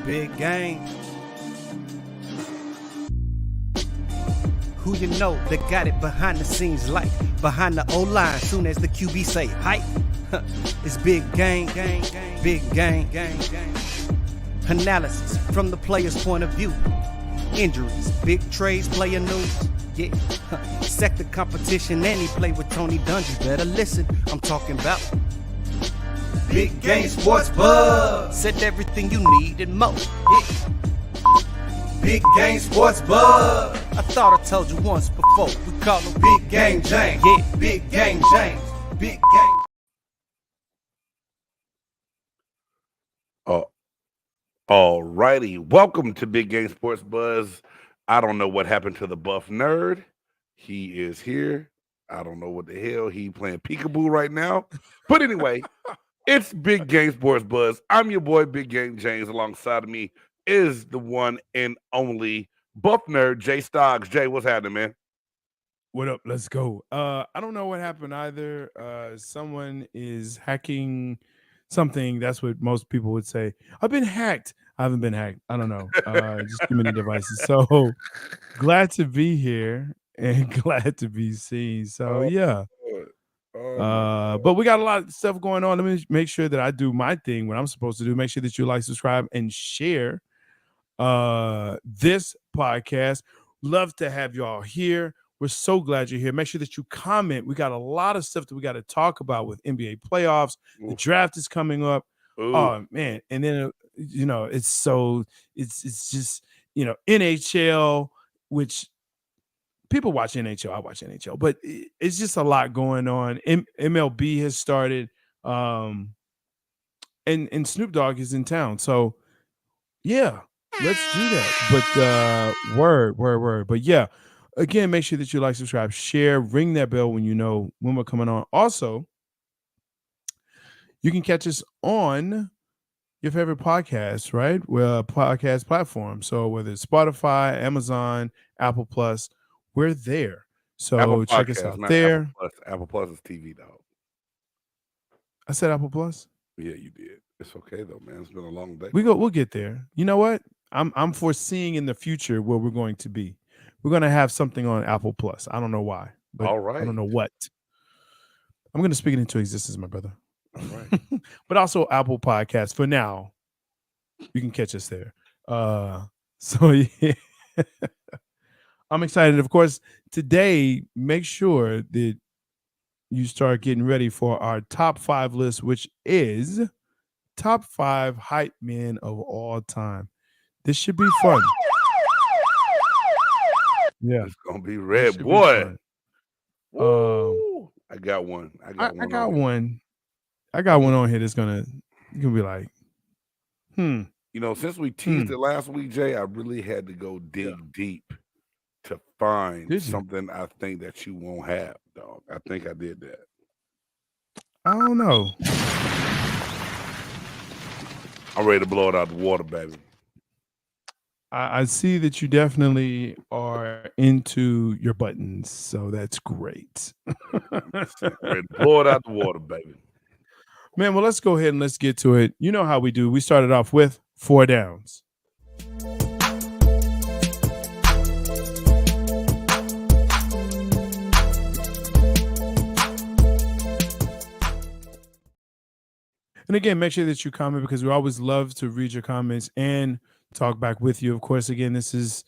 Big game. Who you know that got it behind the scenes like behind the O-line soon as the QB say hype? It's big game, big game. Analysis from the player's point of view. Injuries, big trades, player news. Yeah, sector competition, and he play with Tony Dungy. Better listen, I'm talking about Big Game Sports Buzz. Said everything you need and more. Yeah. Big Game Sports Buzz. I thought I told you once before. We call him Big Game James. Yeah, Big Game James. Big Game. All righty. Welcome to Big Game Sports Buzz. I don't know what happened to the buff nerd. He is here. I don't know what the hell he playing peekaboo right now. But anyway, it's Big Game Sports Buzz. I'm your boy, Big Game James. Alongside of me is the one and only buff nerd, Jay Stoggs. Jay, what's happening, man? What up? Let's go. I don't know what happened either. Someone is hacking something. That's what most people would say. I've been hacked. I haven't been hacked. I don't know. Just too many devices. So glad to be here and glad to be seen. So yeah. But we got a lot of stuff going on. Let me make sure that I do my thing, what I'm supposed to do. Make sure that you like, subscribe, and share this podcast. Love to have y'all here. We're so glad you're here. Make sure that you comment. We got a lot of stuff that we got to talk about with NBA playoffs. The draft is coming up. Ooh. Oh man. And then it's just NHL, which people watch NHL. I watch NHL, but it's just a lot going on. MLB has started, and Snoop Dogg is in town. So yeah, let's do that. But word. But yeah, again, make sure that you like, subscribe, share, ring that bell when you know when we're coming on. Also, you can catch us on your favorite podcast, right? Well, podcast platform. So whether it's Spotify, Amazon, Apple Plus, we're there. So Apple check Podcast, us out not there. Apple Plus is TV, dog. I said Apple Plus. Yeah, you did. It's okay though, man. It's been a long day. We'll get there. You know what? I'm foreseeing in the future where we're going to be. We're going to have something on Apple Plus. I don't know why, but All right. I don't know what. I'm going to speak it into existence, my brother. All right. But also Apple Podcasts for now. You can catch us there. So yeah. I'm excited. Of course, today, make sure that you start getting ready for our top 5 list, which is top 5 hype men of all time. This should be fun. Yeah. It's gonna be red, boy. I got one. I got one. I got one on here that's gonna be like, You know, since we teased it last week, Jay, I really had to go dig deep to find something I think that you won't have, dog. I think I did that. I don't know. I'm ready to blow it out the water, baby. I see that you definitely are into your buttons, so that's great. Ready to blow it out the water, baby. Man, well, let's go ahead and let's get to it. You know how we do. We started off with 4 downs. And again, make sure that you comment because we always love to read your comments and talk back with you. Of course, again, this is,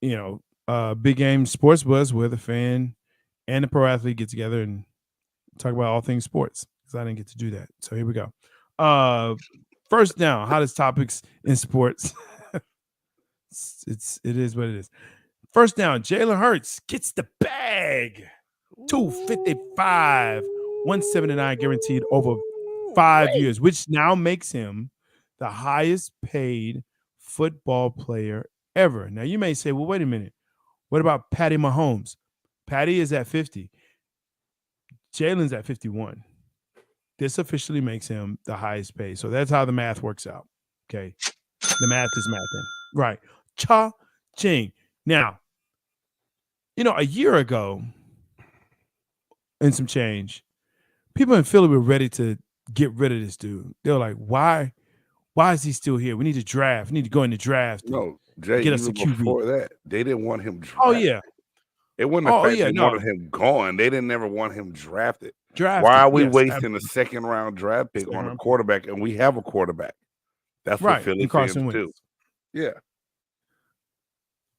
Big Game Sports Buzz where the fan and the pro athlete get together and talk about all things sports because I didn't get to do that. So here we go. First down, hottest topics in sports. It is what it is. First down, Jalen Hurts gets the bag. 255, 179 guaranteed over 5 years, which now makes him the highest paid football player ever. Now you may say, well, wait a minute. What about Patty Mahomes? Patty is at 50. Jalen's at 51. This officially makes him the highest paid. So that's how the math works out. Okay. The math is mathing. Right. Cha-ching. Now, a year ago and some change, people in Philly were ready to get rid of this dude. They were like, why Why is he still here? We need to draft. We need to go in the draft. No, Jay, get us a even QB. before that, they didn't want him drafted. Oh yeah. It wasn't the Oh fact yeah. they No. wanted him gone. They didn't ever want him drafted. Drafted. Why are we yes, wasting a second round draft pick Second on a round pick. quarterback? And we have a quarterback. That's Right. what Philly And fans Carson do. Wentz. Yeah.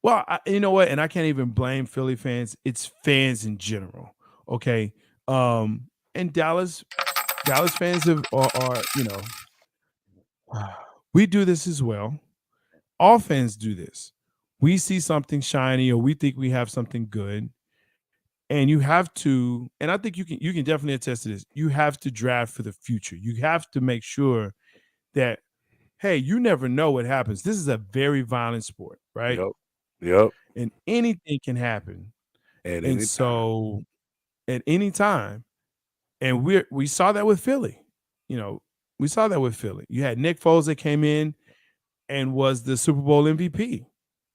Well, you know what? And I can't even blame Philly fans. It's fans in general. Okay. And Dallas fans are you know, we do this as well. All fans do this. We see something shiny or we think we have something good. And you have to, and I think you can definitely attest to this. You have to draft for the future. You have to make sure that, hey, you never know what happens. This is a very violent sport, right? Yep. And anything can happen. At And so at any time, and we saw that with Philly. You know, we saw that with Philly. You had Nick Foles that came in and was the Super Bowl MVP,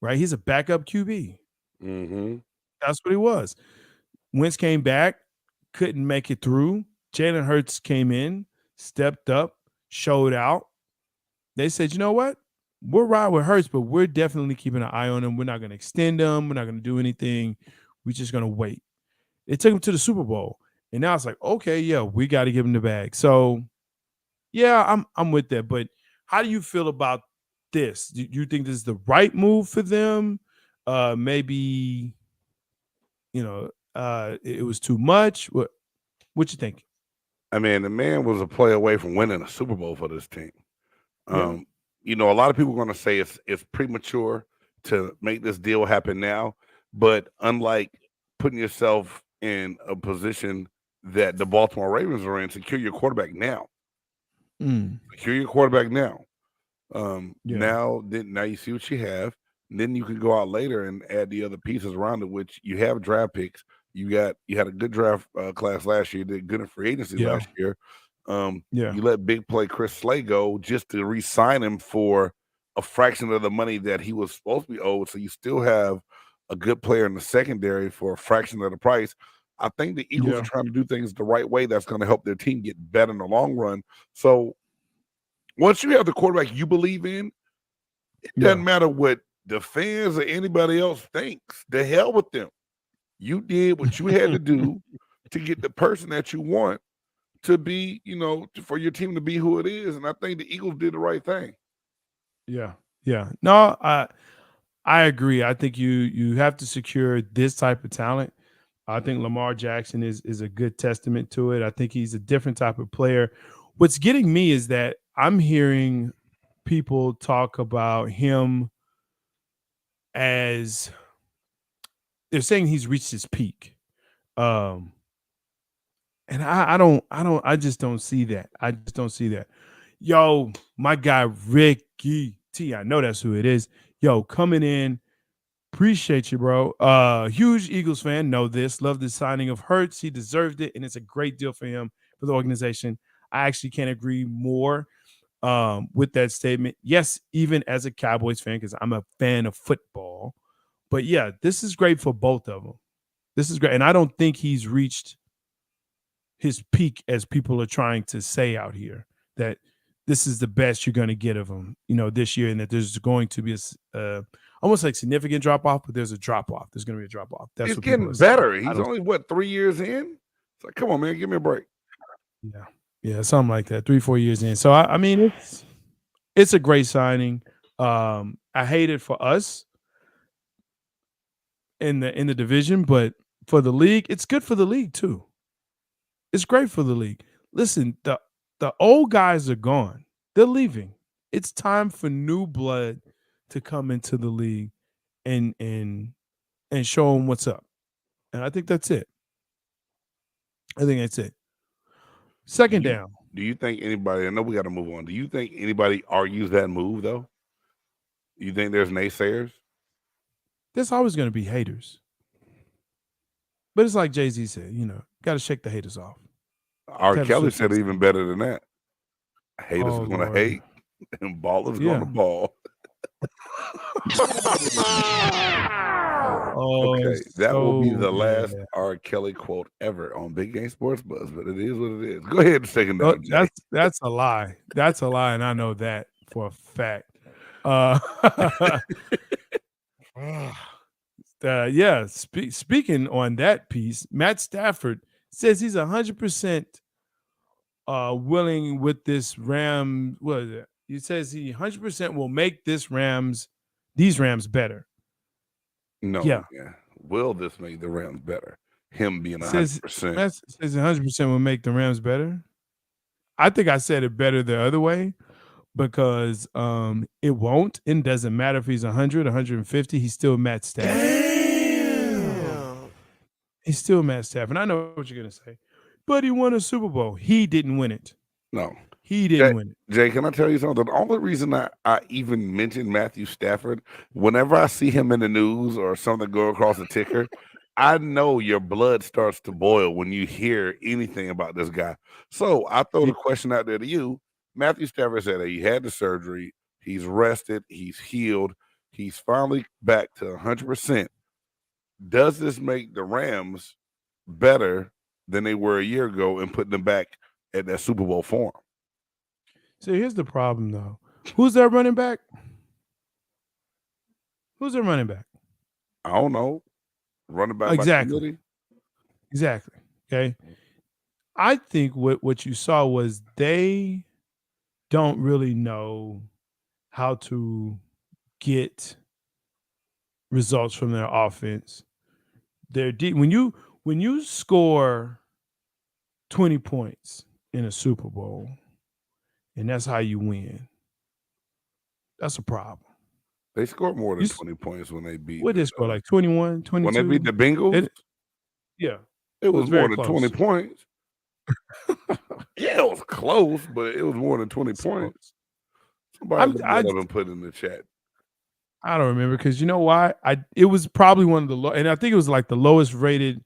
right? He's a backup QB. Mm-hmm. That's what he was. Wentz came back, couldn't make it through. Jalen Hurts came in, stepped up, showed out. They said, you know what? We're right with Hurts, but we're definitely keeping an eye on him. We're not going to extend him. We're not going to do anything. We're just going to wait. It took him to the Super Bowl. And now it's like, okay, yeah, we got to give him the bag. So, yeah, I'm with that. But how do you feel about this? Do you think this is the right move for them? Maybe, you know, it was too much. What you think? I mean, the man was a play away from winning a Super Bowl for this team. Yeah. You know, a lot of people are going to say it's premature to make this deal happen now, but unlike putting yourself in a position that the Baltimore Ravens are in, secure your quarterback now. Secure your quarterback now. Now you see what you have. And then you can go out later and add the other pieces around it, which you have draft picks. You had a good draft class last year, did good in free agency last year. You let big play Chris Slay go just to re-sign him for a fraction of the money that he was supposed to be owed. So you still have a good player in the secondary for a fraction of the price. I think the Eagles are trying to do things the right way. That's going to help their team get better in the long run. So once you have the quarterback you believe in, it doesn't matter what the fans or anybody else thinks. The hell with them. You did what you had to do to get the person that you want to be, you know, for your team to be who it is. And I think the Eagles did the right thing. Yeah. No, I agree. I think you have to secure this type of talent. I think Lamar Jackson is a good testament to it. I think he's a different type of player. What's getting me is that I'm hearing people talk about him as they're saying he's reached his peak. And I just don't see that. I just don't see that. Yo, my guy Ricky T, I know that's who it is. Yo, coming in. Appreciate you, bro. Huge Eagles fan. Know this. Love the signing of Hurts. He deserved it, and it's a great deal for him, for the organization. I actually can't agree more with that statement. Yes, even as a Cowboys fan, because I'm a fan of football. But yeah, this is great for both of them. This is great. And I don't think he's reached his peak, as people are trying to say out here, that this is the best you're going to get of him, you know, this year, and that there's going to be a almost like significant drop off, but there's a drop off. There's going to be a drop off. That's It's what getting better. He's only 3 years in. It's like, come on, man, give me a break. Yeah, something like that. 3-4 years in. So I mean, it's a great signing. I hate it for us in the division, but for the league, it's good for the league too. It's great for the league. Listen, the old guys are gone. They're leaving. It's time for new blood to come into the league and show them what's up. And I think that's it. Second down. Do you think anybody, I know we got to move on. Do you think anybody argues that move, though? You think there's naysayers? There's always going to be haters. But it's like Jay-Z said, you know, got to shake the haters off. R. Kelly said it even better than that. Haters Oh, going to Lord. hate and ballers going to ball. Okay, that will be the last R. Kelly quote ever on Big Game Sports Buzz, but it is what it is. Go ahead and second down. That's a lie. That's a lie, and I know that for a fact. Yeah. Speaking on that piece, Matt Stafford says he's 100% willing with this Ram. What is it? He says he 100% will make these Rams better. No, Yeah. Will this make the Rams better? Him being Says 100%. Matt says 100% will make the Rams better. I think I said it better the other way because it won't. And doesn't matter if he's 100, 150. He's still Matt Stafford. Damn. He's still Matt Stafford. I know what you're gonna say, but he won a Super Bowl. He didn't win it. No. He didn't win it. Jay, can I tell you something? The only reason I even mention Matthew Stafford, whenever I see him in the news or something go across the ticker, I know your blood starts to boil when you hear anything about this guy. So I throw the question out there to you. Matthew Stafford said that he had the surgery. He's rested. He's healed. He's finally back to 100%. Does this make the Rams better than they were a year ago and putting them back at that Super Bowl form? So here's the problem, though. Who's their running back? Who's their running back? I don't know. Running back Exactly. Exactly. Okay. I think what you saw was they don't really know how to get results from their offense. They're deep. When you score 20 points in a Super Bowl, and that's how you win, that's a problem. They scored more than 20 points when they beat. What did they score? Like 21, 22? When they beat the Bengals? It was more than 20 points. Yeah, it was close, but it was more than 20 points. Somebody haven't put in the chat. I don't remember because you know why? It was probably one of the low, and I think it was like the lowest rated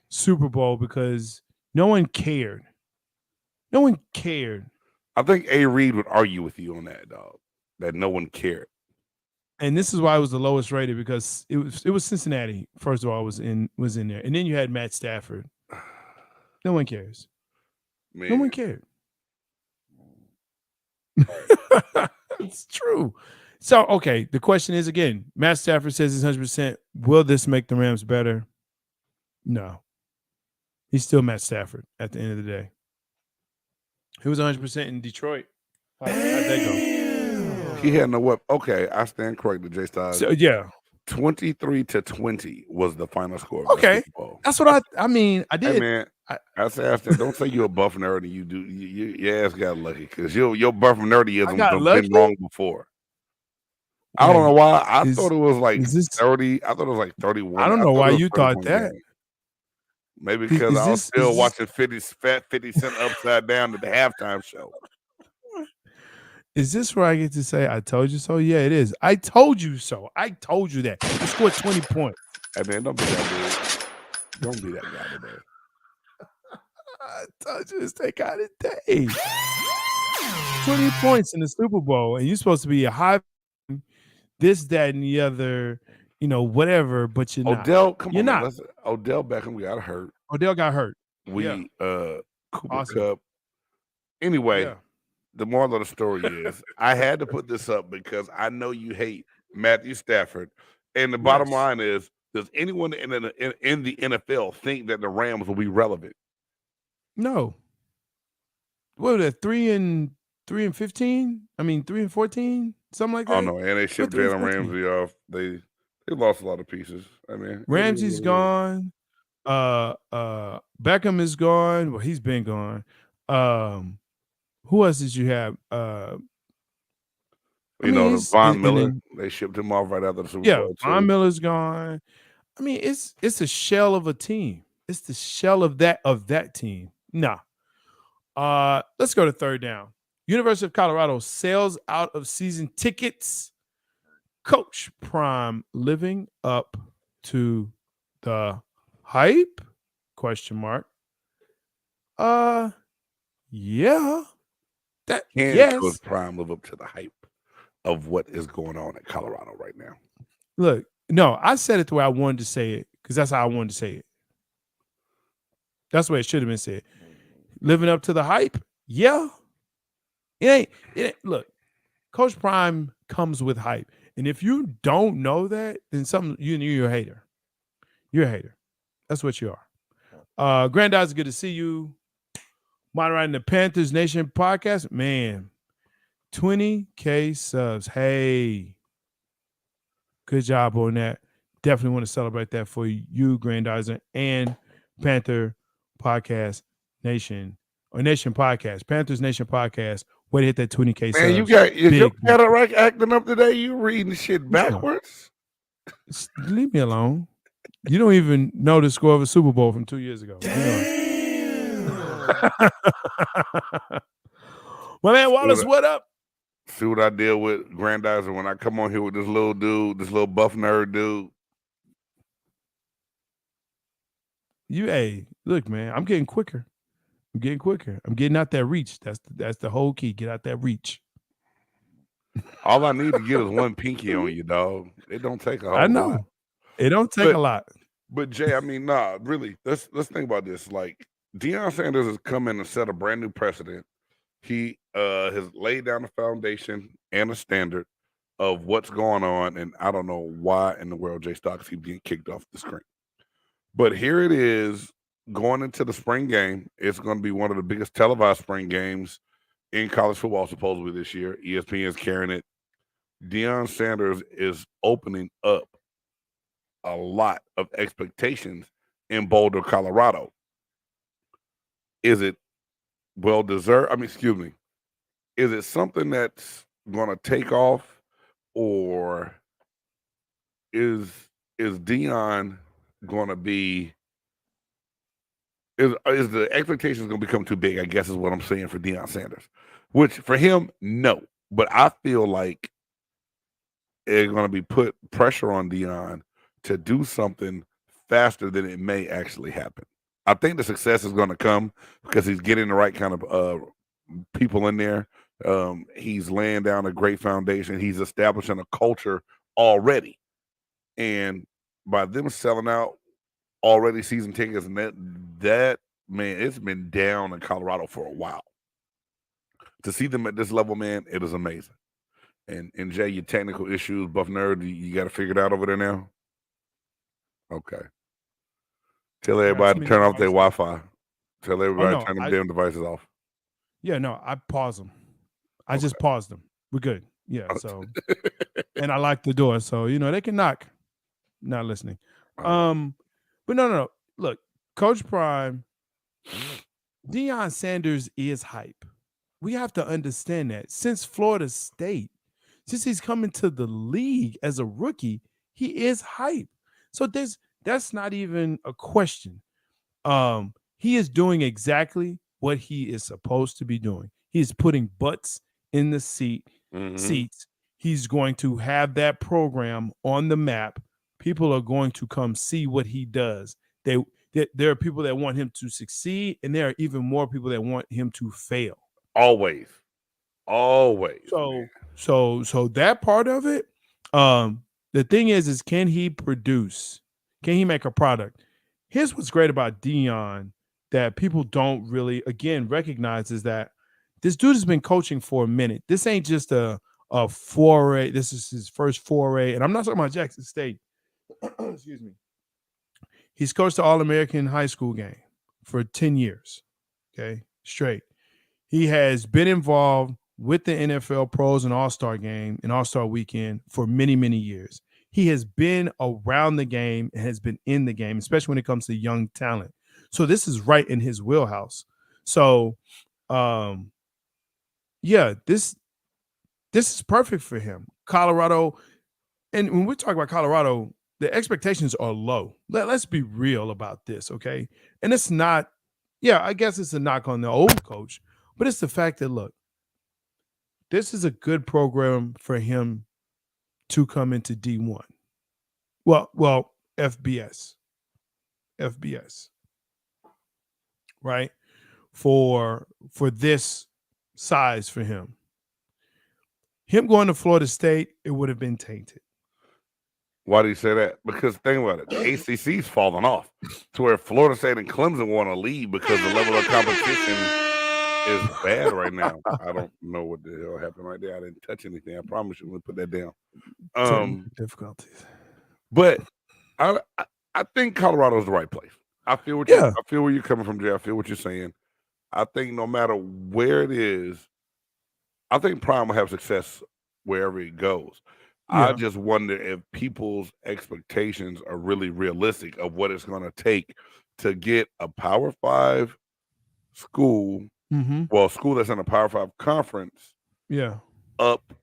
Super Bowl because no one cared. No one cared. I think A. Reed would argue with you on that, dog. That no one cared. And this is why it was the lowest rated because it was Cincinnati. First of all, was in there, and then you had Matt Stafford. No one cares. Man. No one cared. It's true. So, okay, the question is again, Matt Stafford says he's 100%. Will this make the Rams better? No. He's still Matt Stafford at the end of the day. He was 100% in Detroit. How'd that go? He had no weapon. Okay, I stand corrected, J Styles. So, yeah. 23-20 was the final score. Okay. That's what I mean. I did. Hey, man, I said, don't say you're a buff nerd and you do. Your ass got lucky because your buff nerdyism has been wrong before. Yeah. I don't know why. I thought it was like 30. I thought it was like 31. I don't know why you thought that. Game. Maybe because I was still watching 50 Cent Upside Down at the halftime show. Is this where I get to say, I told you so? Yeah, it is. I told you so. I told you that. I scored 20 points. Hey, man, don't be that dude. Don't be that guy today. I told you this take out a day. 20 points in the Super Bowl, and you're supposed to be a high this, that, and the other, whatever, but you're not. Odell, come on. Not. Odell Beckham got hurt. Odell got hurt. Cooper Kupp. Anyway, the moral of the story is I had to put this up because I know you hate Matthew Stafford. And the bottom line is, does anyone in the NFL think that the Rams will be relevant? No. What was that? 3-15? I mean 3-14? Something like that. Oh no, and they shipped Jalen Ramsey off. They lost a lot of pieces. I mean, Ramsey's gone. Beckham is gone. Well, he's been gone. Who else did you have? Von Miller. They shipped him off right after the Super Bowl. Yeah, Von Miller's gone. I mean, it's a shell of a team. It's the shell of that team. Nah. Let's go to third down. University of Colorado sells out of season tickets. Coach Prime living up to the hype? Question mark. Yeah. Coach Prime live up to the hype of what is going on at Colorado right now? Look, no, I said it the way I wanted to say it because that's how I wanted to say it. That's the way it should have been said. Living up to the hype? Yeah. It ain't. Look, Coach Prime comes with hype. And if you don't know that, then you're a hater. You're a hater. That's what you are. Grandizer, good to see you. Moderating the Panthers Nation podcast. Man, 20K subs. Hey, good job on that. Definitely want to celebrate that for you, Grandizer, and Panther Podcast Nation or Nation Podcast. Panthers Nation Podcast. Way to hit that 20K subs. Man, is your cataract acting up today? You reading shit backwards? Leave me alone. You don't even know the score of a Super Bowl from 2 years ago. My man Wallace, what up? See what I deal with, Grandizer, when I come on here with this little dude, this little buff nerd dude. Hey, look, man, I'm getting quicker. I'm getting out that reach. That's the whole key. Get out that reach. All I need to get is one pinky on you, dog. It don't take a whole lot. I know. It don't take a lot. But Jay, I mean, nah, really. Let's think about this. Like, Deion Sanders has come in and set a brand new precedent. He has laid down a foundation and a standard of what's going on, and I don't know why in the world Jay Stocks keeps getting kicked off the screen. But here it is, going into the spring game. It's going to be one of the biggest televised spring games in college football, supposedly this year. ESPN is carrying it. Deion Sanders is opening up a lot of expectations in Boulder, Colorado. Is it well-deserved? Is it something that's going to take off, or is Deion going to be is the expectations going to become too big, I guess is what I'm saying for Deion Sanders, which for him, no. But I feel like it's going to be put pressure on Deion to do something faster than it may actually happen. I think the success is going to come because he's getting the right kind of people in there. He's laying down a great foundation. He's establishing a culture already. And by them selling out already season tickets, and that man, it's been down in Colorado for a while. To see them at this level, man, it is amazing. And Jay, your technical issues, Buff Nerd, you got to figure it out over there now? Okay. Tell everybody to turn off their Wi-Fi. Tell everybody to turn them damn devices off. Yeah, no, I pause them. I just paused them. We're good. Yeah, so and I locked the door, so they can knock. Not listening. But no. Look, Coach Prime, Deion Sanders is hype. We have to understand that. Since Florida State, since he's coming to the league as a rookie, he is hype. So that's not even a question. He is doing exactly what he is supposed to be doing. He's putting butts in the seats. He's going to have that program on the map. People are going to come see what he does. There are people that want him to succeed, and there are even more people that want him to fail. Always. So that part of it, the thing is can he produce? Can he make a product? Here's what's great about Deion that people don't really, again, recognize is that this dude has been coaching for a minute. This ain't just a foray. This is his first foray. And I'm not talking about Jackson State. Excuse me. He's coached the All-American high school game for 10 years, okay, straight. He has been involved with the NFL pros and All-Star game and All-Star weekend for many, many years. He has been around the game and has been in the game, especially when it comes to young talent. So this is right in his wheelhouse. So, this is perfect for him. Colorado, and when we talk about Colorado, the expectations are low. Let's be real about this, okay? And it's not, I guess it's a knock on the old coach, but it's the fact that, look, this is a good program for him to come into D1. Well, FBS, right? For this size for him. Him going to Florida State, it would have been tainted. Why do you say that? Because think about it. The ACC's falling off to where Florida State and Clemson want to lead because the level of competition is bad right now. I don't know what the hell happened right there. I didn't touch anything. I promise you. Let me put that down. Technical difficulties. But I think Colorado's the right place. I feel what Yeah. I feel where you're coming from, Jay. I feel what you're saying. I think no matter where it is, I think Prime will have success wherever it goes. I Yeah. just wonder if people's expectations are really realistic of what it's going to take to get a Power 5 school, Mm-hmm. well, a school that's in a Power 5 conference, Yeah. up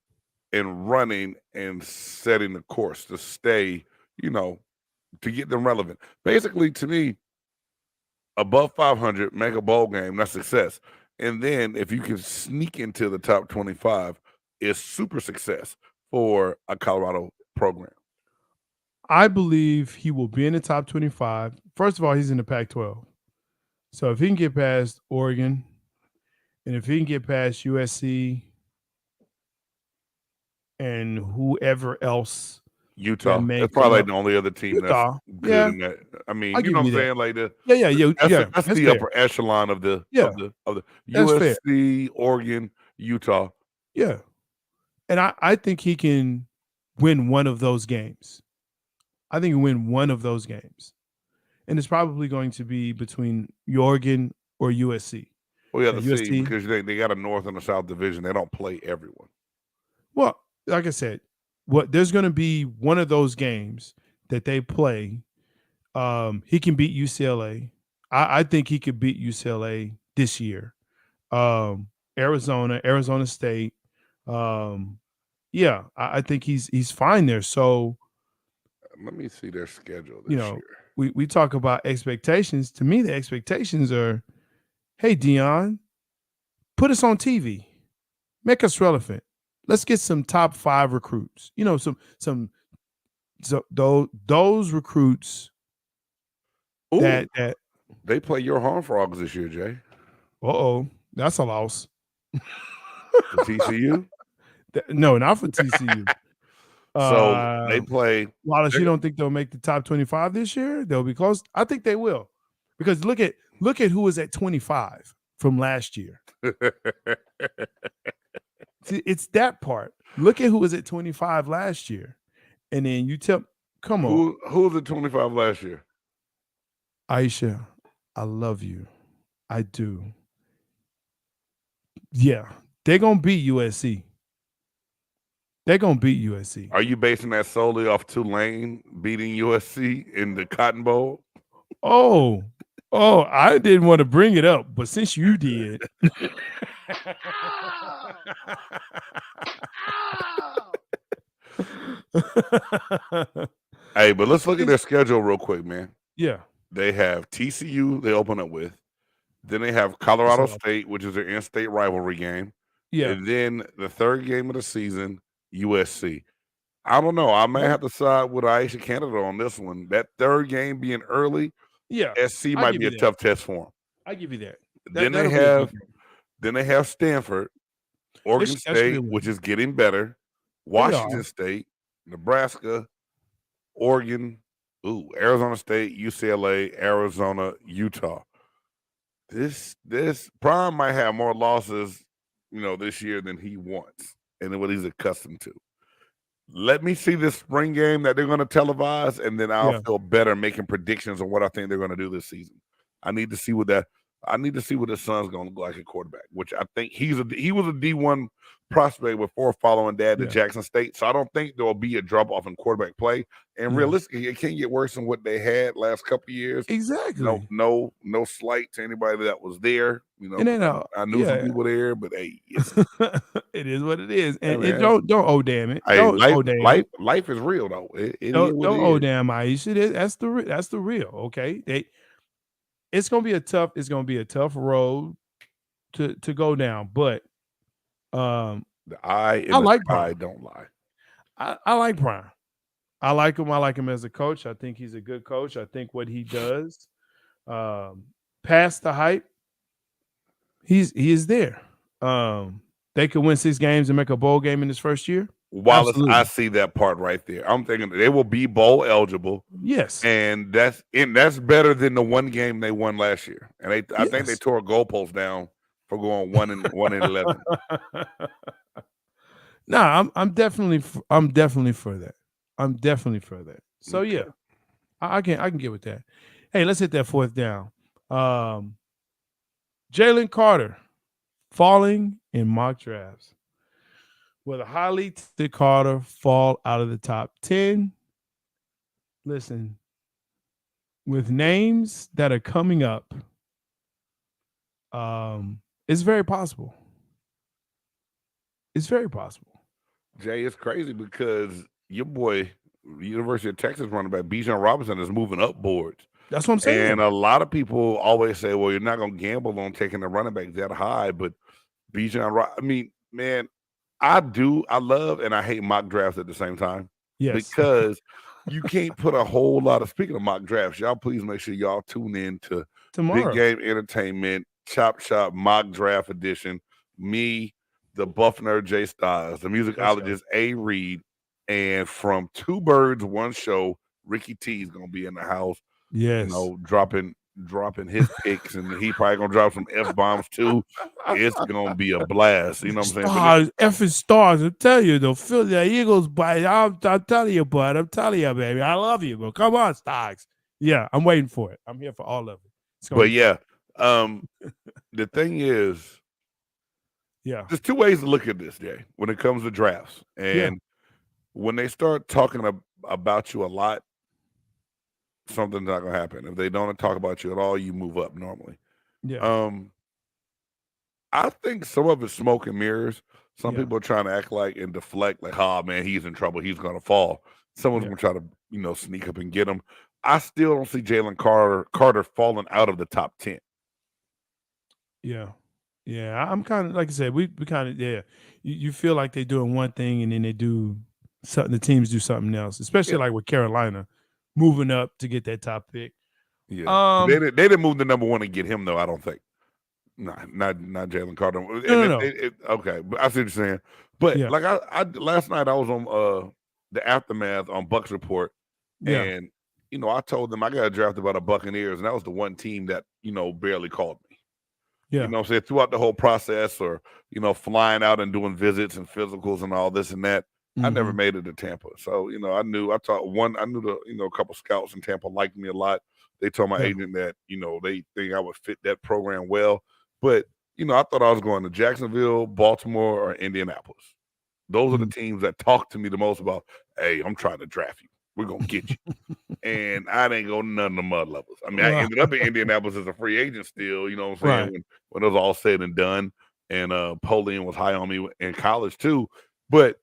and running and setting the course to stay, to get them relevant. Basically, to me, above 500, make a bowl game, that's success. And then if you can sneak into the top 25, it's super success for a Colorado program. I believe he will be in the top 25. First of all, he's in the Pac-12. So if he can get past Oregon, and if he can get past USC and whoever else, Utah, may that's come probably up. the only other team Utah, that's good yeah. in that. I mean, I'll you give know what you I'm that. saying? Like Yeah. that's the That's fair. upper echelon of the That's fair. USC, Oregon, Utah. Yeah. And I think he can win one of those games. I think he can win one of those games. And it's probably going to be between Oregon or USC. Well, yeah, the USC, C, because they got a North and a South division. They don't play everyone. Well, like I said, there's going to be one of those games that they play. He can beat UCLA. I think he could beat UCLA this year. Arizona State. Yeah, I think he's fine there. So let me see their schedule this year. We talk about expectations. To me, the expectations are, hey, Deion, put us on TV, make us relevant. Let's get some top 5 recruits. Those recruits. Ooh, that they play your Horned Frogs this year, Jay. That's a loss. For TCU? No, not for TCU. So they play. Wallace, you don't think they'll make the top 25 this year? They'll be close. I think they will, because look at who was at 25 from last year. See, it's that part. Look at who was at 25 last year, and then you tell, come on, who was at 25 last year? Aisha, I love you. I do. Yeah, they're gonna beat USC. They're gonna beat USC. Are you basing that solely off Tulane beating USC in the Cotton Bowl? Oh, I didn't want to bring it up, but since you did. Hey, but let's look at their schedule real quick, man. Yeah. They have TCU they open up with. Then they have Colorado State, which is their in-state rivalry game. Yeah. And then the third game of the season, USC. I don't know. I may have to side with Aisha Canada on this one. That third game being early, yeah, SC might be a tough test for them. I give you that. Then they have Stanford, Oregon State, which is getting better, Washington State, Nebraska, Oregon, Arizona State, UCLA, Arizona, Utah. This Prime might have more losses, this year than he wants and what he's accustomed to. Let me see this spring game that they're going to televise, and then I'll feel better making predictions on what I think they're going to do this season. I need to see what the son's going to look like at quarterback, which I think he was a D1 prospect before following dad to Jackson State. So I don't think there will be a drop off in quarterback play. And realistically, it can't get worse than what they had last couple of years. Exactly. No slight to anybody that was there. I knew some people there, but hey, it is what it is. And don't owe damn it. Hey, life is real though. Don't owe damn Aisha. That's the real. Okay. It's gonna be a tough road to go down, but the eye and I like the eye don't lie. I like Prime. I like him. I like him as a coach. I think he's a good coach. I think what he does, past the hype, he is there. They could win 6 games and make a bowl game in his first year. Wallace, I see that part right there. I'm thinking they will be bowl eligible. Yes, and that's better than the one game they won last year. And I think they tore a goalpost down for going 1-11. No, I'm definitely for that. I'm definitely for that. So Okay. yeah, I can get with that. Hey, let's hit that fourth down. Jalen Carter falling in mock drafts. Will the highly talented Carter fall out of the top 10? Listen, with names that are coming up, it's very possible. It's very possible. Jay, it's crazy because your boy, University of Texas running back Bijan Robinson, is moving up boards. That's what I'm saying. And a lot of people always say, well, you're not going to gamble on taking the running back that high. But Bijan, I mean, man, I love and I hate mock drafts at the same time. Yes. Because you can't put a whole lot of, speaking of mock drafts, y'all please make sure y'all tune in to Tomorrow. Big Game Entertainment, Chop Shop Mock Draft Edition. Me, the Buff Nerd Jay Styles, the musicologist A. Reed, and from Two Birds, One Show, Ricky T is going to be in the house. Yes. You know, dropping his picks, and he probably gonna drop some F-bombs too. It's gonna be a blast. You know what I'm saying? Stars, effing stars. I'm telling you, the Philadelphia Eagles, boy. I'm telling you, bud. I'm telling you, baby. I love you, but come on, Stars. Yeah, I'm waiting for it. I'm here for all of it. But yeah, the thing is, there's two ways to look at this, Jay, when it comes to drafts. And when they start talking about you a lot, something's not gonna happen. If they don't talk about you at all, you move up normally. Yeah. I think some of it's smoke and mirrors. Some people are trying to act like and deflect, like, oh man, he's in trouble, he's gonna fall. Someone's gonna try to, sneak up and get him. I still don't see Jalen Carter falling out of the top 10. Yeah. Yeah. I'm kind of, like I said, we kind of, you feel like they're doing one thing and then they do something, the teams do something else, especially like with Carolina moving up to get that top pick. Yeah. They didn't move the number one and get him, though, I don't think. Not Jalen Carter. No. Okay, but I see what you're saying. But like I last night I was on the Aftermath on Bucks Report, and I told them I got drafted by the Buccaneers, and that was the one team that barely called me. Yeah. You know what I'm saying? Throughout the whole process, or flying out and doing visits and physicals and all this and that. I never made it to Tampa. So, I knew a couple scouts in Tampa liked me a lot. They told my agent that, they think I would fit that program well. But, I thought I was going to Jacksonville, Baltimore, or Indianapolis. Those are the teams that talk to me the most about, hey, I'm trying to draft you. We're going to get you. And I didn't go to none of the mud levels. I mean, I ended up in Indianapolis as a free agent still, you know what I'm saying, when it was all said and done. And Polian was high on me in college too. But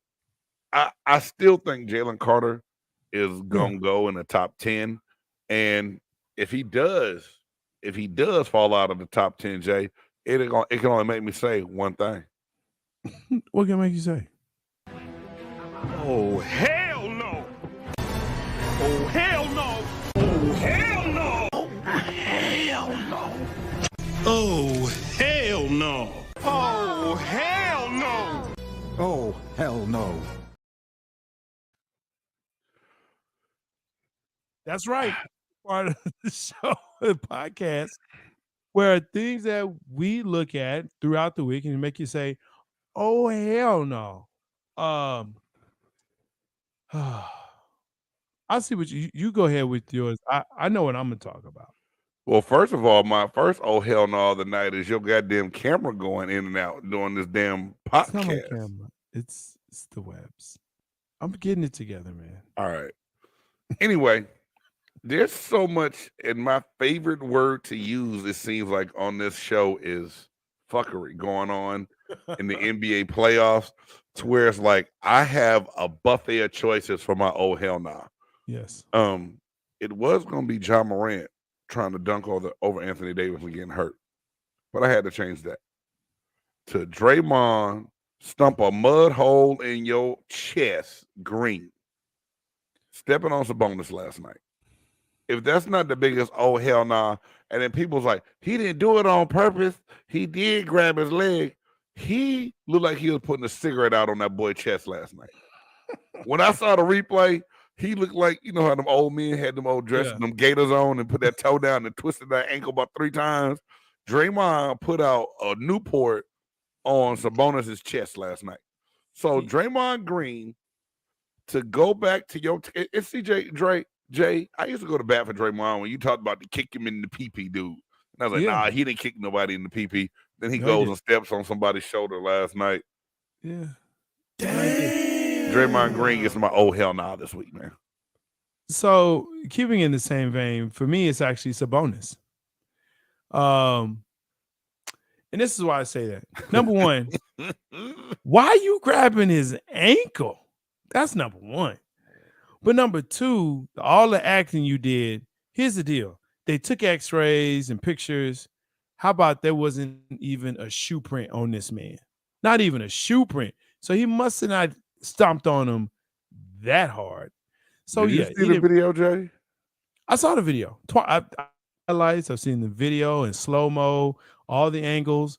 I still think Jalen Carter is gonna go in the top 10, and if he does fall out of the top 10, Jay, it can only make me say one thing. What can make you say? Oh hell no! Oh hell no! Oh hell no! Oh hell no! Oh hell no! Oh hell no! Oh hell no! That's right. Part of the show, the podcast, where things that we look at throughout the week and make you say, "Oh hell no!" I see what you go ahead with yours. I know what I'm gonna talk about. Well, first of all, my first oh hell no of the night is your goddamn camera going in and out doing this damn podcast. It's not my camera. It's the webs. I'm getting it together, man. All right. Anyway. There's so much, and my favorite word to use, it seems like, on this show is fuckery going on in the NBA playoffs, to where it's like I have a buffet of choices for my oh hell nah. Yes. It was going to be John Morant trying to dunk over Anthony Davis and getting hurt, but I had to change that to Draymond stump a mud hole in your chest, green, stepping on Sabonis last night. If that's not the biggest oh hell nah, and then people's like, he didn't do it on purpose. He did grab his leg. He looked like he was putting a cigarette out on that boy's chest last night. When I saw the replay, he looked like, how them old men had them old dresses, them gaiters on, and put that toe down and twisted that ankle about 3 times. Draymond put out a Newport on Sabonis's chest last night. So Draymond Green to go back to your it's CJ Jay. I used to go to bat for Draymond when you talked about to kick him in the PP, dude. And I was like, nah, he didn't kick nobody in the PP. Then he goes and steps on somebody's shoulder last night. Yeah. Draymond Green gets my oh hell nah this week, man. So keeping in the same vein, for me, it's actually Sabonis. And this is why I say that. Number one, why are you grabbing his ankle? That's number one. But number two, all the acting you did, here's the deal. They took x-rays and pictures. How about there wasn't even a shoe print on this man? Not even a shoe print. So he must have not stomped on him that hard. So Did you see the video, Jay? I saw the video. Highlights. I've seen the video in slow-mo, all the angles.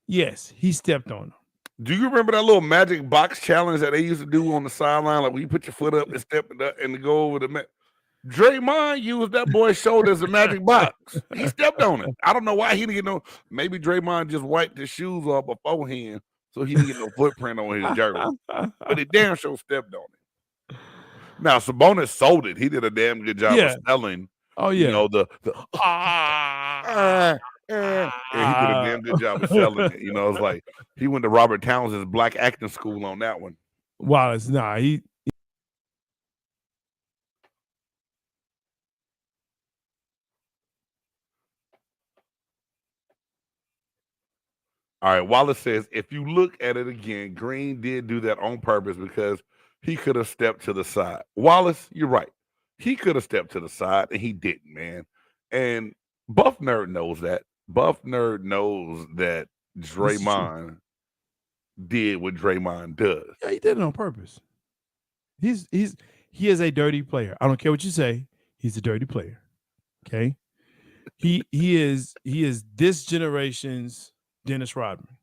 Yes, he stepped on him. Do you remember that little magic box challenge that they used to do on the sideline? Like when you put your foot up and step it up and go over the Draymond used that boy's shoulder as a magic box. He stepped on it. I don't know why he didn't get no. Maybe Draymond just wiped his shoes off beforehand so he didn't get no footprint on his jersey. But he damn sure stepped on it. Now Sabonis sold it. He did a damn good job of selling. Oh yeah, you know he did a damn good job of selling it. You know, it's like he went to Robert Townsend's black acting school on that one. Wallace, nah, he. All right, Wallace says, if you look at it again, Green did do that on purpose because he could have stepped to the side. Wallace, you're right. He could have stepped to the side, and he didn't, man. And Buff Nerd knows that. Buff Nerd knows that Draymond did what Draymond does. Yeah, he did it on purpose. He is a dirty player. I don't care what you say. He's a dirty player. Okay. He is this generation's Dennis Rodman.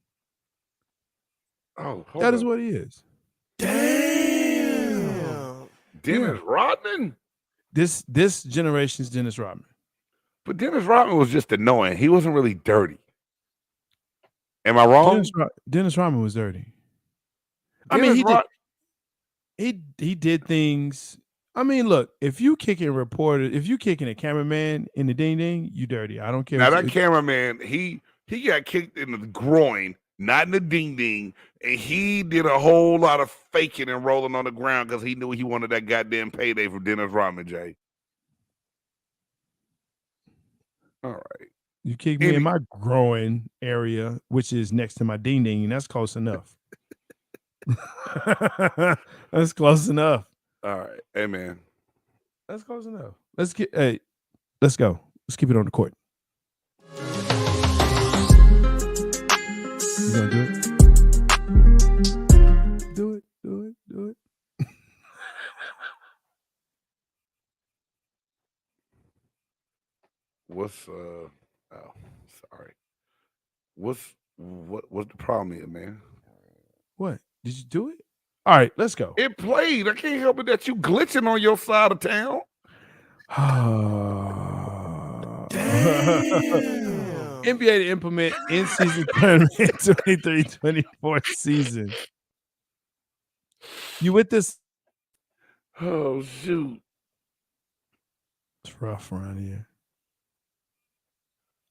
Oh, that is what he is. Damn. Dennis Rodman? This generation's Dennis Rodman. But Dennis Rodman was just annoying. He wasn't really dirty. Am I wrong? Dennis Rodman was dirty. He did things. I mean, look, if you kicking a cameraman in the ding ding, you dirty. I don't care. Now that cameraman, he got kicked in the groin, not in the ding ding, and he did a whole lot of faking and rolling on the ground because he knew he wanted that goddamn payday from Dennis Rodman, Jay. All right. You kicked me in my groin area, which is next to my ding ding, and that's close enough. That's close enough. All right. Hey, man. That's close enough. Let's go. Let's keep it on the court. You gonna do it? Do it. What's the problem here, man? What? Did you do it? All right, let's go. It played. I can't help it that you glitching on your side of town. NBA to implement in-season tournament 23-24 season. You with this? Oh, shoot. It's rough around here.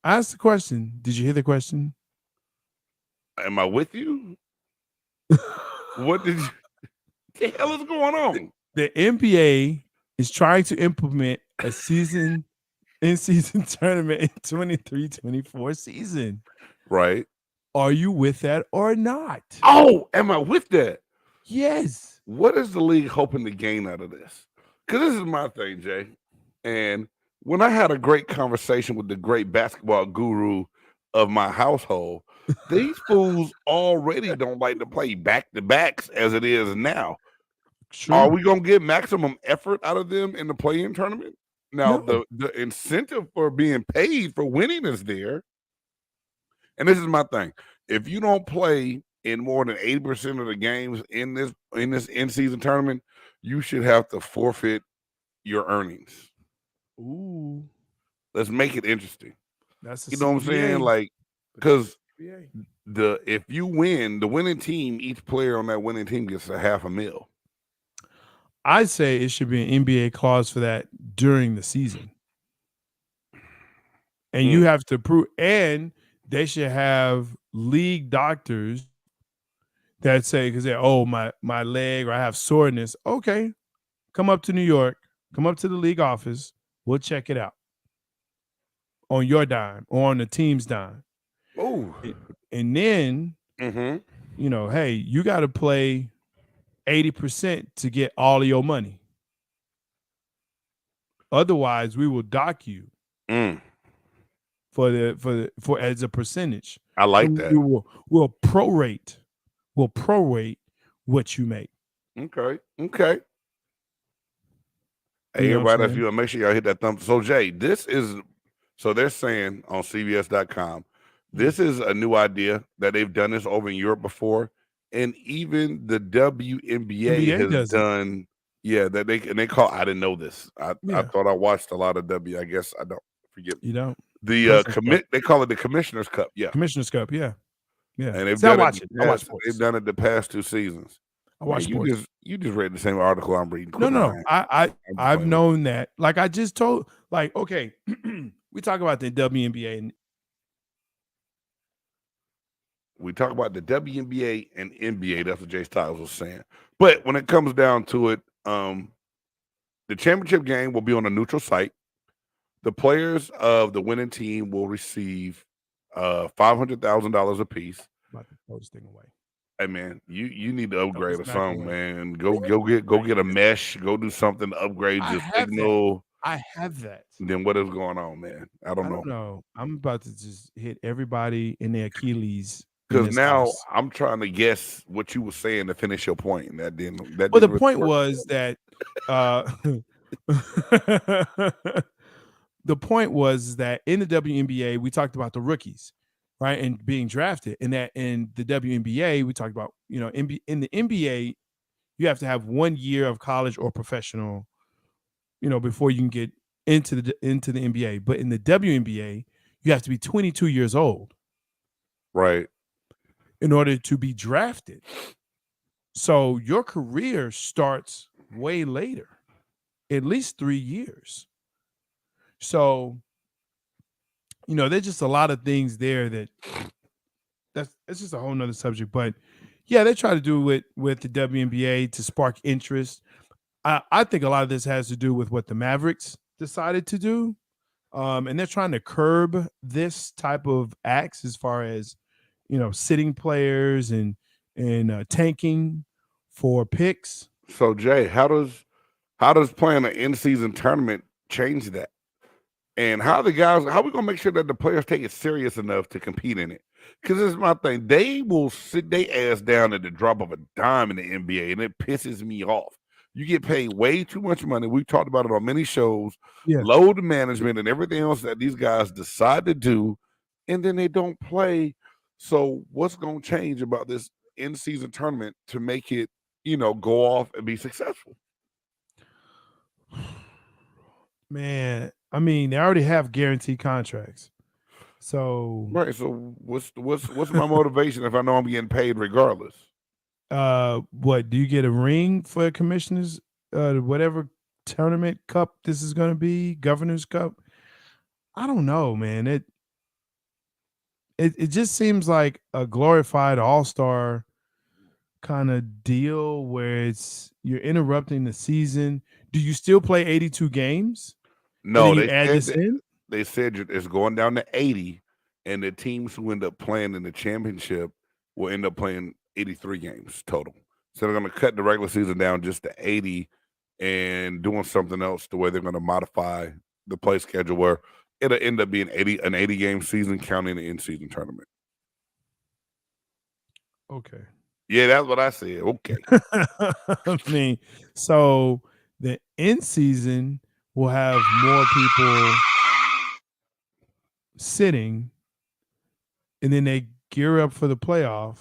I asked the question. Did you hear the question? Am I with you? What the hell is going on? The NBA is trying to implement a in-season tournament in 23-24 season. Right. Are you with that or not? Oh, am I with that? Yes. What is the league hoping to gain out of this? Because this is my thing, Jay. And when I had a great conversation with the great basketball guru of my household, these fools already don't like to play back-to-backs as it is now. True. Are we going to get maximum effort out of them in the play-in tournament? Now, no. the incentive for being paid for winning is there. And this is my thing. If you don't play in more than 80% of the games in this in-season tournament, you should have to forfeit your earnings. Ooh. Let's make it interesting. That's the You know what I'm saying? CBA. Like, because CBA. if you win, the winning team, each player on that winning team gets a $500,000. I say it should be an NBA clause for that during the season. And you have to prove, and they should have league doctors that say, because oh, my leg, or I have soreness. Okay, come up to New York, come up to the league office. We'll check it out on your dime or on the team's dime. Oh, and then hey, you got to play 80% to get all of your money. Otherwise, we will dock you for as a percentage. I like that. We'll prorate what you make. Okay. Hey, You know what I'm everybody, if saying? you make sure y'all hit that thumb. So, Jay, so they're saying on CBS.com, this is a new idea that they've done this over in Europe before. And even the WNBA has done, that they call, I didn't know this. I thought I watched a lot of I guess I don't, forget. You don't? They call it the Commissioner's Cup. Yeah. Commissioner's Cup. Yeah. And they've I done watch it. I watch it. They've done it the past 2 seasons. I watch sports. You just read the same article I'm reading. No. I've known that. Like I just told, like, okay, we talk about the WNBA and we talk about the WNBA and NBA. That's what Jay Styles was saying. But when it comes down to it, the championship game will be on a neutral site. The players of the winning team will receive $500,000 apiece. About to throw this thing away. Hey man, you need to upgrade or something, man. Go get a mesh. Go do something to upgrade your signal. I have that. Then what is going on, man? I don't know. I'm about to just hit everybody in their Achilles. Because now I'm trying to guess what you were saying to finish your point, and that didn't. Well, the point was that the point was that in the WNBA we talked about the rookies, right, and being drafted. And that in the WNBA we talked about, in the NBA you have to have 1 year of college or professional, before you can get into the NBA. But in the WNBA you have to be 22 years old, right, in order to be drafted. So your career starts way later, at least 3 years. So, there's just a lot of things there that's just a whole nother subject. But yeah, they try to do it with the WNBA to spark interest. I think a lot of this has to do with what the Mavericks decided to do. And they're trying to curb this type of acts as far as, sitting players and tanking for picks. So Jay, how does playing an in-season tournament change that? And how we gonna make sure that the players take it serious enough to compete in it? Because this is my thing. They will sit their ass down at the drop of a dime in the NBA, and it pisses me off. You get paid way too much money. We've talked about it on many shows. Yeah. Load management and everything else that these guys decide to do, and then they don't play. So what's going to change about this in-season tournament to make it, go off and be successful? Man, I mean, they already have guaranteed contracts. So right. So what's my motivation if I know I'm getting paid regardless? What do you get a ring for a commissioners? Whatever tournament cup this is going to be, Governor's Cup. I don't know, man. It just seems like a glorified all-star kind of deal where you're interrupting the season. Do you still play 82 games? No, they said it's going down to 80, and the teams who end up playing in the championship will end up playing 83 games total. So they're going to cut the regular season down just to 80 and doing something else the way they're going to modify the play schedule where it'll end up being an 80 game season counting the in-season tournament. Okay. Yeah, that's what I said. Okay. I mean, so the in-season will have more people sitting, and then they gear up for the playoff,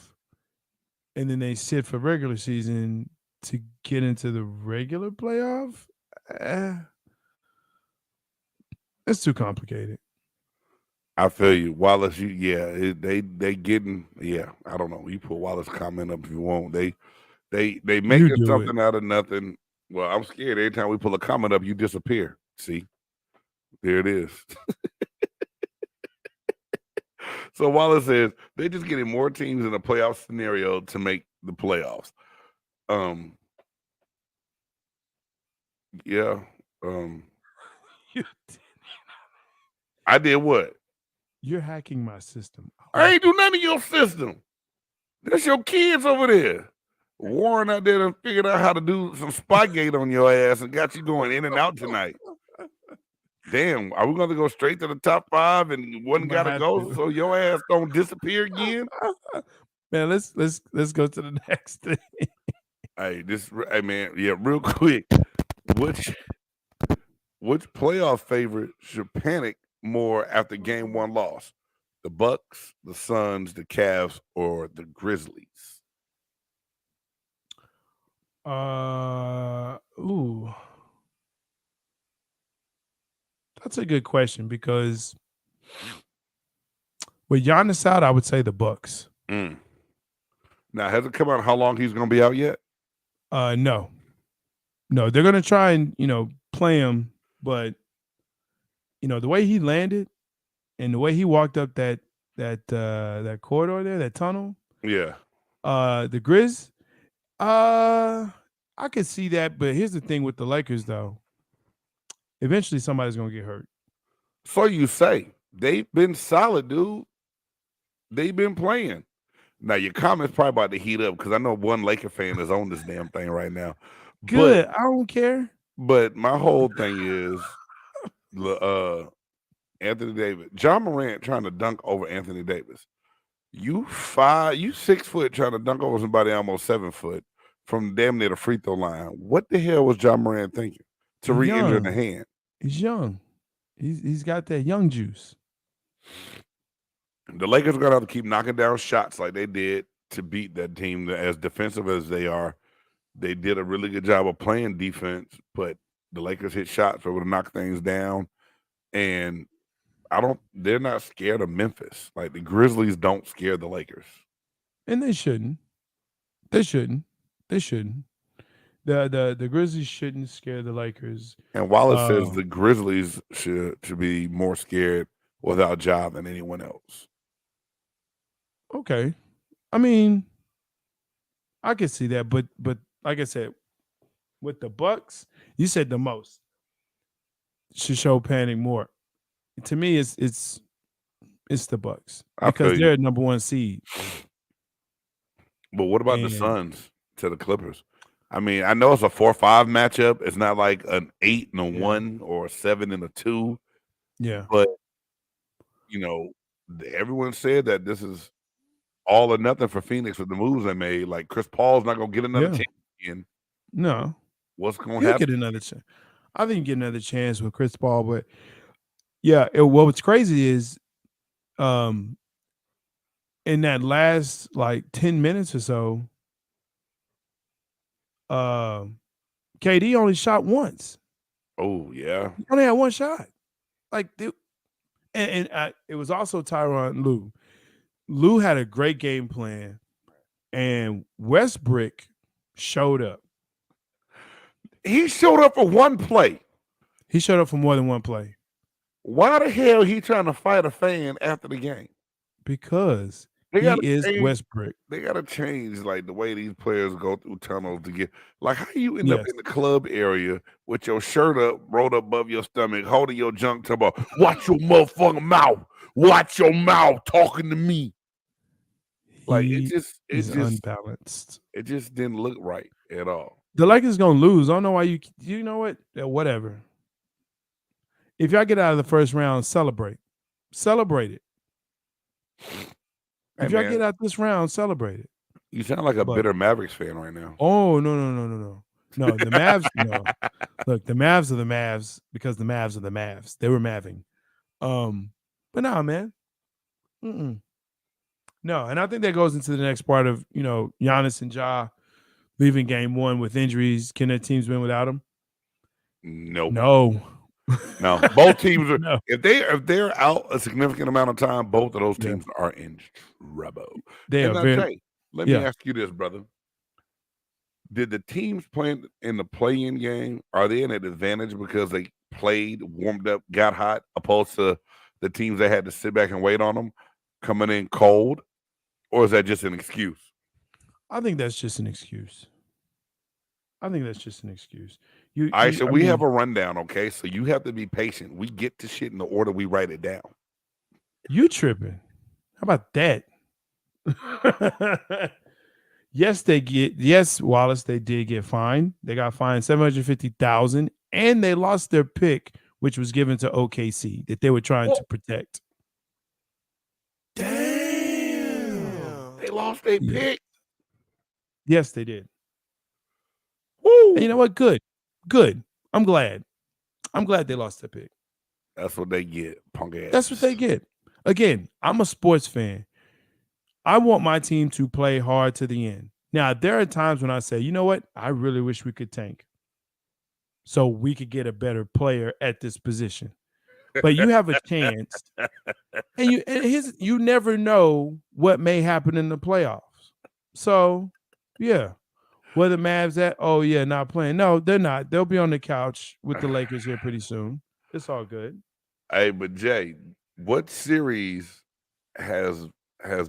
and then they sit for regular season to get into the regular playoff. It's too complicated. I feel you, Wallace. They getting I don't know. You put Wallace comment up if you want. They making something out of nothing. Well, I'm scared every time we pull a comment up, you disappear. See, there it is. So Wallace says they're just getting more teams in a playoff scenario to make the playoffs. Yeah. I did what? You're hacking my system. I ain't do none of your system. That's your kids over there. Warren out there and figured out how to do some Spygate on your ass and got you going in and out tonight. Damn, are we going to go straight to the top 5 and one got to go so your ass don't disappear again? Man, let's go to the next thing. Hey, man, real quick. Which playoff favorite should panic more after game 1 loss? The Bucks, the Suns, the Cavs, or the Grizzlies? That's a good question because with Giannis out, I would say the Bucks. Now, has it come out how long he's going to be out yet? No, they're going to try and play him, but the way he landed and the way he walked up that corridor there, that tunnel. Yeah. The Grizz. I could see that, but here's the thing with the Lakers, though. Eventually, somebody's gonna get hurt. So you say. They've been solid, dude. They've been playing. Now your comment's probably about to heat up because I know one Laker fan is on this damn thing right now. Good, I don't care. But my whole thing is, Anthony Davis, John Morant trying to dunk over Anthony Davis. You 6 foot trying to dunk over somebody almost 7 foot from damn near the free throw line. What the hell was John Morant thinking to re-injure the hand? He's young. He's got that young juice. The Lakers are gonna have to keep knocking down shots like they did to beat that team. As defensive as they are, they did a really good job of playing defense, but the Lakers hit shots that would knock things down. And they're not scared of Memphis. Like the Grizzlies don't scare the Lakers. And they shouldn't. The Grizzlies shouldn't scare the Lakers. And Wallace says the Grizzlies should be more scared without Ja than anyone else. Okay. I mean, I can see that, but like I said, with the Bucks, you said the most should show panic more. To me, it's the Bucks because they're number 1 seed. But what about the Suns to the Clippers? I mean, I know it's a 4-5 matchup. It's not like an 8 and a 1 or a 7 and a 2. Yeah. But everyone said that this is all or nothing for Phoenix with the moves they made. Like Chris Paul's not gonna get another chance again. No. What's gonna happen? Get another chance. I think you get another chance with Chris Paul, but what's crazy is in that last like 10 minutes or so, KD only shot once. Oh, yeah. He only had one shot. Like, it was also Tyronn Lue. Lue had a great game plan, and Westbrook showed up. He showed up for one play. He showed up for more than one play. Why the hell he trying to fight a fan after the game? Because he is Westbrook. They got to change like the way these players go through tunnels to get like how you end up in the club area with your shirt up, rolled up above your stomach, holding your junk to about watch your motherfucking mouth. Watch your mouth talking to me. Like it's just unbalanced. It just didn't look right at all. The Lakers gonna lose. I don't know why you know what? Whatever. If y'all get out of the first round, celebrate it. If y'all get out this round, celebrate it. You sound like a bitter Mavericks fan right now. Oh, no. No, the Mavs, no. Look, the Mavs are the Mavs because the Mavs are the Mavs. They were Maving. But no, man. No, and I think that goes into the next part of, Giannis and Ja leaving game 1 with injuries. Can their teams win without them? Nope. No. No, both teams are. No. If they're out a significant amount of time, both of those Yeah. teams are in trouble. They And are now, very. Jay, let me Yeah. ask you this, brother. Did the teams playing in the play-in game, are they in an advantage because they played, warmed up, got hot, opposed to the teams that had to sit back and wait on them coming in cold? Or is that just an excuse? I think that's just an excuse. You All right, so I we have mean, a rundown, okay? So you have to be patient. We get to shit in the order we write it down. you tripping. How about that? Yes, Wallace, they did get fined. They got fined $750,000, and they lost their pick, which was given to OKC that they were trying to protect. Damn. They lost their Yeah. pick. Yes, they did. Woo. And you know what? Good. I'm glad they lost their pick. That's what they get, punk ass. That's what they get. Again, I'm a sports fan. I want my team to play hard to the end. Now, there are times when I say, you know what? I really wish we could tank so we could get a better player at this position. But you have a chance, and you never know what may happen in the playoffs. So, yeah. Where the Mavs at? Oh, yeah, not playing. No, they're not. They'll be on the couch with the Lakers here pretty soon. It's all good. Hey, but Jay, what series has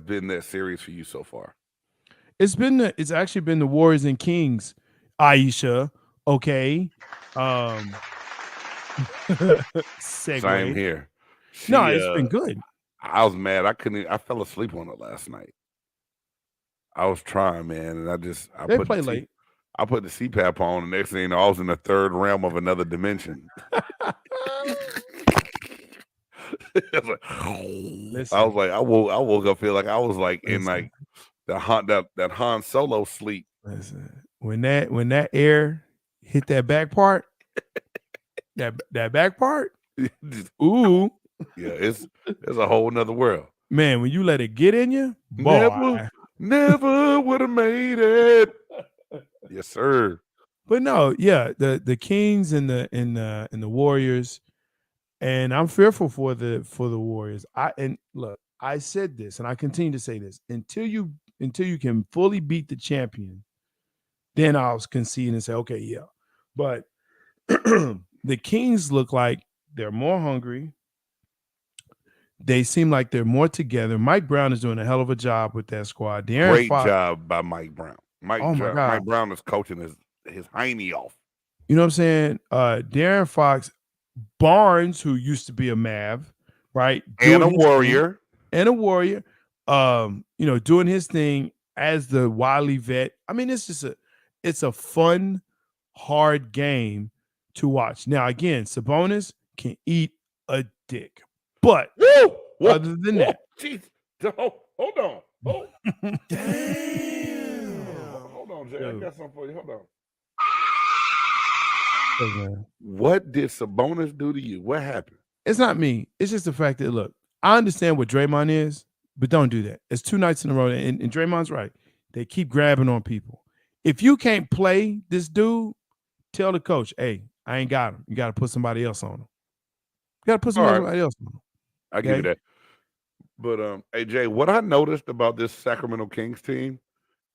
been that series for you so far? It's actually been the Warriors and Kings, Aisha. Okay. Segue. Same here. No, it's been good. I was mad. I fell asleep on it last night. I was trying, man, and They play late. I put the CPAP on, and next thing you know, I was in the third realm of another dimension. Listen. I was like, I woke up feel like I was like in Listen. like that Han Solo sleep. Listen, when that air hit that back part, that back part, Just- ooh, yeah, it's a whole nother world. man, when you let it get in you, boy. Never would have made it. Yes, sir. But no, yeah, the Kings and the Warriors, and I'm fearful for the Warriors. I said this, and I continue to say this until you can fully beat the champion, then I'll concede and say, okay, yeah. But the Kings look like they're more hungry. They seem like they're more together. Mike Brown is doing a hell of a job with that squad. Great job by Mike Brown. Mike God. Brown is coaching his hiney off. You know what I'm saying? De'Aaron Fox, Barnes, who used to be a Mav, right? And a Warrior. Doing his thing as the wily vet. I mean, it's a fun, hard game to watch. Now, again, Sabonis can eat a dick. But other than that, geez. Hold on. Damn. Hold on, Jay. I got something for you. Hold on. What did Sabonis do to you? What happened? It's not me. It's just the fact that, look, I understand what Draymond is, but don't do that. It's 2 nights in a row, and Draymond's right. They keep grabbing on people. If you can't play this dude, tell the coach, hey, I ain't got him. You got to put somebody else on him. You got to put somebody else on him. I give you that. But hey Jay, what I noticed about this Sacramento Kings team,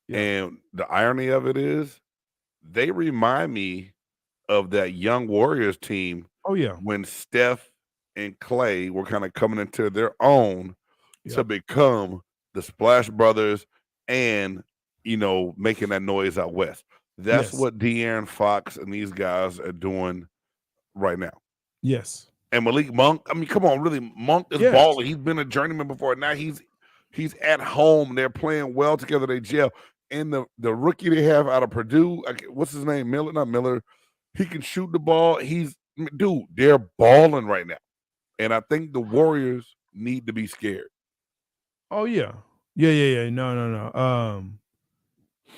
and the irony of it is, they remind me of that young Warriors team. Oh yeah, when Steph and Clay were kind of coming into their own to become the Splash Brothers, and making that noise out west. That's what De'Aaron Fox and these guys are doing right now. Yes. And Malik Monk, I mean, come on, really, Monk is balling. He's been a journeyman before. Now he's at home. They're playing well together. They gel. And the rookie they have out of Purdue, what's his name? Miller, not Miller. He can shoot the ball. They're balling right now. And I think the Warriors need to be scared. Oh yeah. Yeah. No.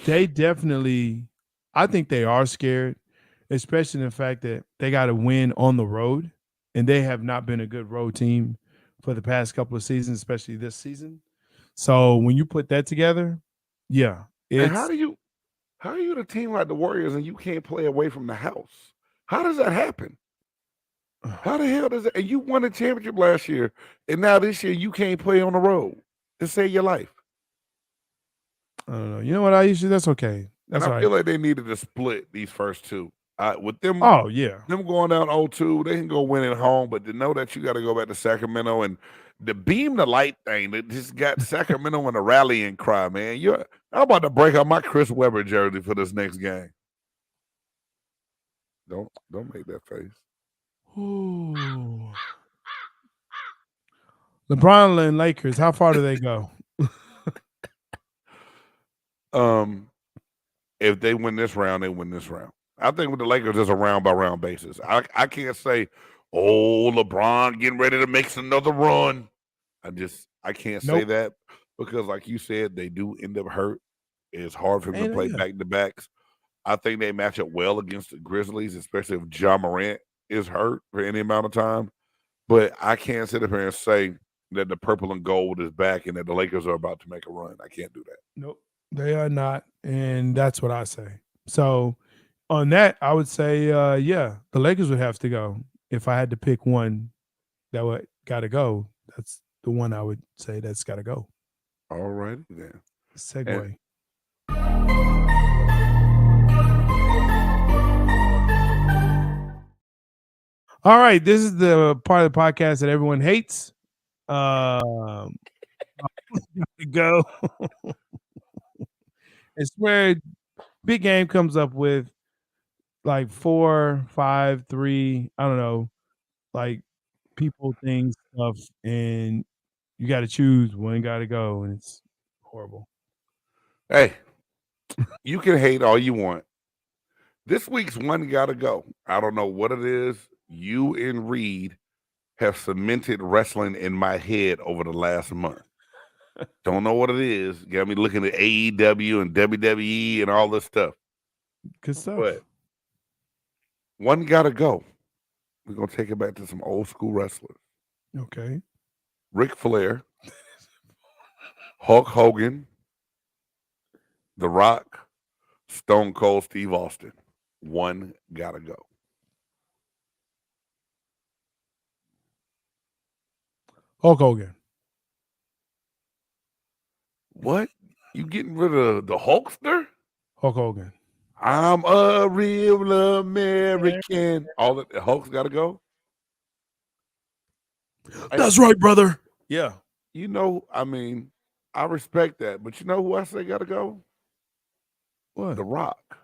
They definitely, I think they are scared, especially in the fact that they got to win on the road. And they have not been a good road team for the past couple of seasons, especially this season. So when you put that together, yeah. And how are you the team like the Warriors and you can't play away from the house? How does that happen? How the hell does it? And you won a championship last year, and now this year you can't play on the road to save your life. I don't know. You know what, Aisha? That's okay. That's And all I feel right. like they needed to split these first two. With them, Oh yeah. them going down 0-2, they can go win at home, but to know that you got to go back to Sacramento and the beam the light thing that just got Sacramento in a rallying cry, man. I'm about to break out my Chris Webber jersey for this next game. Don't make that face. Ooh. LeBron and Lakers, how far do they go? If they win this round, they win this round. I think with the Lakers, it's a round by round basis. I can't say, oh, LeBron getting ready to make another run. I can't say that because, like you said, they do end up hurt. It's hard for them to play back to backs. I think they match up well against the Grizzlies, especially if Ja Morant is hurt for any amount of time. But I can't sit up here and say that the purple and gold is back and that the Lakers are about to make a run. I can't do that. Nope, they are not, and that's what I say. So on that, I would say, yeah, the Lakers would have to go. If I had to pick one that would got to go, that's the one I would say that's got to go. All right, then. Segue. All right, this is the part of the podcast that everyone hates. Go. It's where Big Game comes up with like 4, 5, 3, I don't know, like people, things, stuff, and you got to choose one. Got to go, and it's horrible. Hey, you can hate all you want. This week's one got to go. I don't know what it is. You and Reed have cemented wrestling in my head over the last month. Don't know what it is. Got me looking at AEW and WWE and all this stuff. Good stuff. But one got to go. We're going to take it back to some old school wrestlers. Okay. Ric Flair, Hulk Hogan, The Rock, Stone Cold Steve Austin. One got to go. Hulk Hogan. What? You getting rid of the Hulkster? Hulk Hogan. I'm a real American. All the Hulk's got to go. That's right, brother. Yeah. You know, I mean, I respect that, but you know who I say got to go? What? The Rock.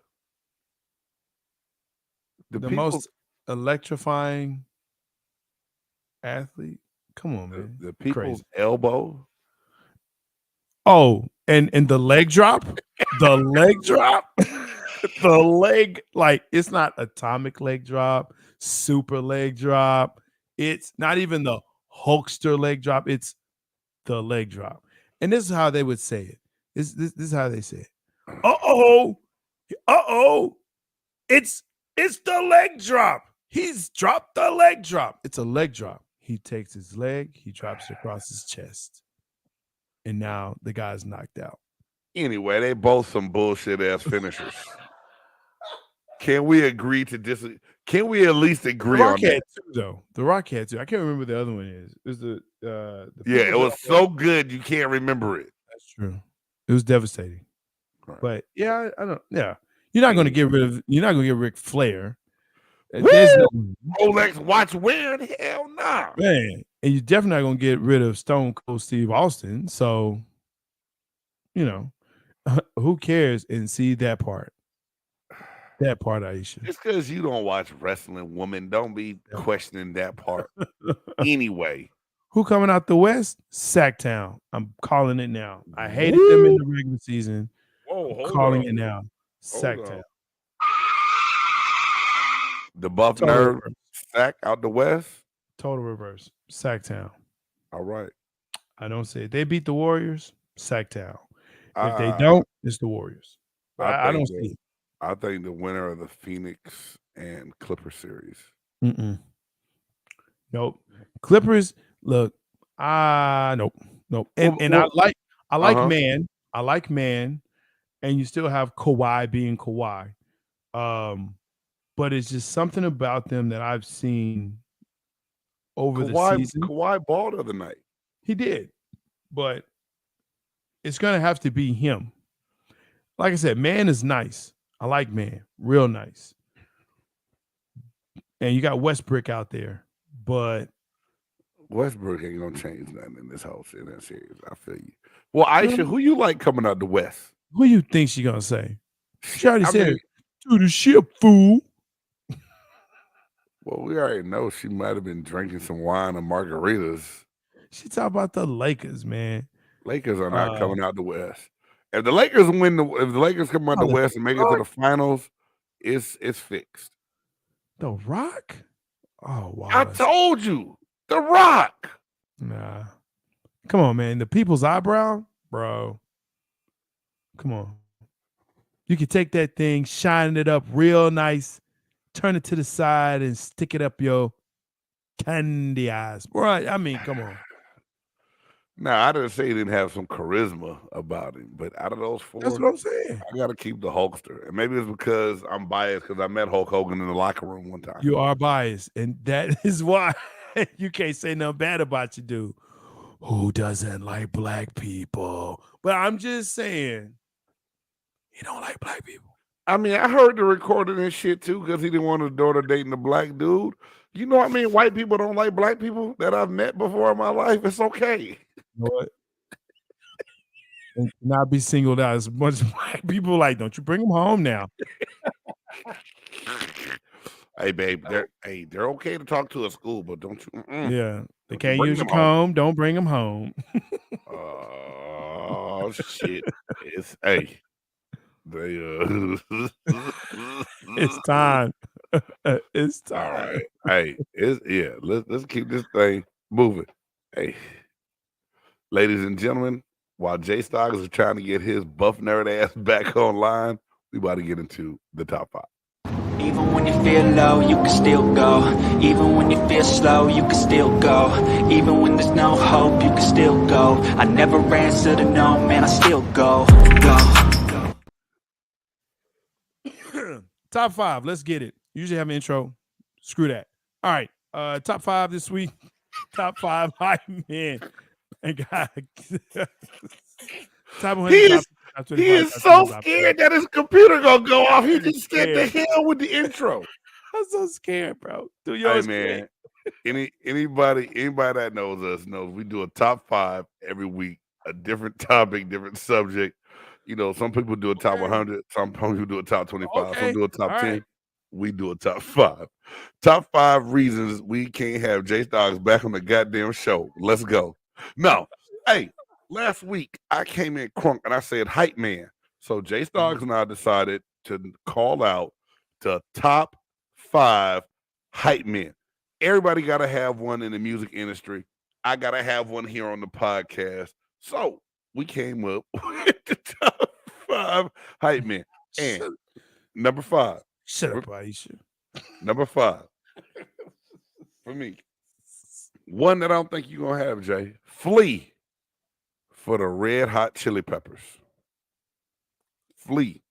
The most electrifying athlete. Come on, man. The people's Crazy. elbow. Oh, and the leg drop? The leg drop? The leg, like, it's not atomic leg drop, super leg drop. It's not even the Hulkster leg drop. It's the leg drop. And this is how they would say it. This is how they say it. Uh-oh. It's the leg drop. He's dropped the leg drop. It's a leg drop. He takes his leg, he drops it across his chest. And now the guy's knocked out. Anyway, they both some bullshit ass finishers. Can we agree to disagree? Can we at least agree on that? Though The Rock had two. I can't remember what the other one is. It was the it was so good you can't remember it. That's true. It was devastating. Right. But yeah, I don't. Yeah, you're not going to get rid of. You're not going to get Ric Flair. Woo! Rolex watch wearing? Hell no, nah. Man. And you're definitely not going to get rid of Stone Cold Steve Austin. So, you know, who cares? And see that part. That part, Aisha. It's because you don't watch wrestling, woman. Don't be questioning that part. Anyway. Who coming out the West? Sacktown. I'm calling it now. I hated them in the regular season. Whoa, calling it now. Sacktown. The Buff Nerve Sack out the West. Total reverse. Sacktown. All right. I don't say it. They beat the Warriors. Sacktown. If they don't, it's the Warriors. I don't see it. I think the winner of the Phoenix and Clippers series. Nope. Clippers. Look. Nope. And I like Man. I like Man. And you still have Kawhi being Kawhi. But it's just something about them that I've seen over the Kawhi, season. Kawhi balled the other night. He did, but it's going to have to be him. Like I said, Man is nice. I like Man, real nice. And you got Westbrook out there, but Westbrook ain't gonna change nothing in this whole in that series. I feel you. Well, Aisha, who you like coming out the West? who you think she going to say? She already I said, mean, to the ship, fool. well, we already know she might have been drinking some wine and margaritas. She talk about the Lakers, man. Lakers are not coming out the West. If the Lakers if the Lakers come out the West and make it to the finals, it's fixed. The Rock? Oh, wow. I told you, The Rock. Nah. Come on, man. The people's eyebrow? Bro. Come on. You can take that thing, shine it up real nice, turn it to the side, and stick it up your candy eyes. Right. I mean, come on. Now, I didn't say he didn't have some charisma about him, but out of those four, That's what I'm saying. I got to keep the Hulkster. And maybe it's because I'm biased because I met Hulk Hogan in the locker room one time. You are biased, and that is why you can't say nothing bad about you, dude. Who doesn't like black people? But I'm just saying, he don't like black people. I mean, I heard the recording and shit too because he didn't want his daughter dating a black dude. You know what I mean? White people don't like black people that I've met before in my life. It's okay. You know what? And not be singled out as much as black people. Like, don't you bring them home now? Hey, babe, they're okay to talk to at school, but don't you? Yeah, they Don't can't bring use your them home. comb. Don't bring them home. Oh shit! It's they It's time. It's All time. right. Hey, let's keep this thing moving. Hey, ladies and gentlemen, while Jay Stoggs is trying to get his buff nerd ass back online, we about to get into the top 5. Even when you feel low, you can still go. Even when you feel slow, you can still go. Even when there's no hope, you can still go. I never answer to no, man, I still go. Top 5. Let's get it. Usually have an intro. Screw that. All right. Top 5 this week. Top 5 hype men. And God. Top 100. He is so scared that his computer gonna go off. He just said the hell with the intro. I'm so scared, bro. Dude, Hey man, anybody that knows us knows we do a top 5 every week, a different topic, different subject. You know, some people do a top 100, some people do a top 25, some do a top 10. Right. We do a top 5. Top 5 reasons we can't have Jay Stoggs back on the goddamn show. Let's go. No, hey, last week I came in crunk and I said hype man. So Jay Stoggs and I decided to call out the top 5 hype men. Everybody got to have one in the music industry. I got to have one here on the podcast. So we came up with the top 5 hype men. And number 5. Shut up, Aisha. Number 5. For me. One that I don't think you're going to have, Jay. Flea for the Red Hot Chili Peppers. Flea.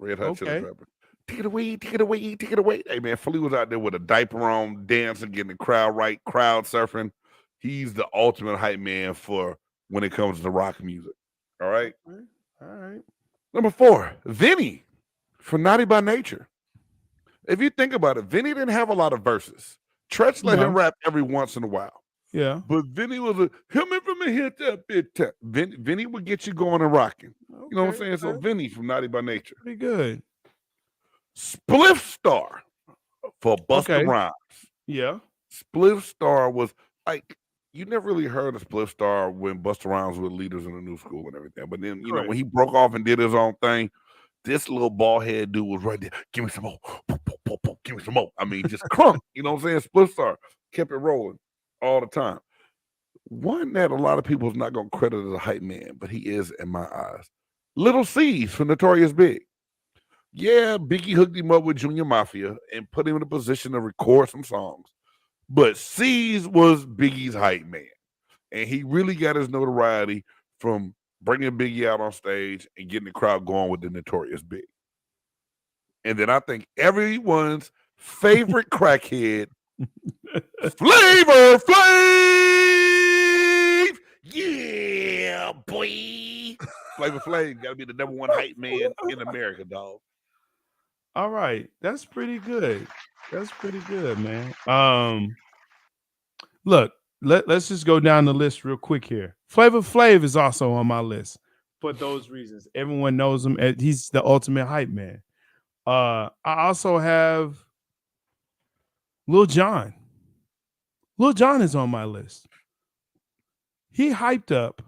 Red Hot Chili Peppers. Take it away, take it away, take it away. Hey, man, Flea was out there with a diaper on, dancing, getting the crowd right, crowd surfing. He's the ultimate hype man for when it comes to rock music. All right? All right. Number 4, Vinny for Naughty by Nature. If you think about it, Vinny didn't have a lot of verses. Tretch let him rap every once in a while. Yeah. But Vinny was him from a hit that bit time. Vinny would get you going and rocking. You know what I'm saying? So Vinny from Naughty by Nature. Pretty good. Spliff Star for Busta Rhymes. Yeah. Spliff Star was like, you never really heard of Spliff Star when Busta Rhymes was leaders in the new school and everything. But then, you know, when he broke off and did his own thing, this little bald head dude was right there. Give me some more. Give me some more. I mean, just crunk. You know what I'm saying? Spliff Star kept it rolling all the time. One that a lot of people is not going to credit as a hype man, but he is in my eyes. Little C's from Notorious Big. Yeah, Biggie hooked him up with Junior Mafia and put him in a position to record some songs. But C's was Biggie's hype man. And he really got his notoriety from bringing Biggie out on stage and getting the crowd going with the Notorious Big. And then I think everyone's favorite crackhead, Flavor Flav! Yeah, boy. Flavor Flav got to be the number one hype man in America, dog. All right, that's pretty good. That's pretty good, man. Look, let's just go down the list real quick here. Flavor Flav is also on my list for those reasons. Everyone knows him. He's the ultimate hype man. I also have Lil Jon. Lil Jon is on my list. He hyped up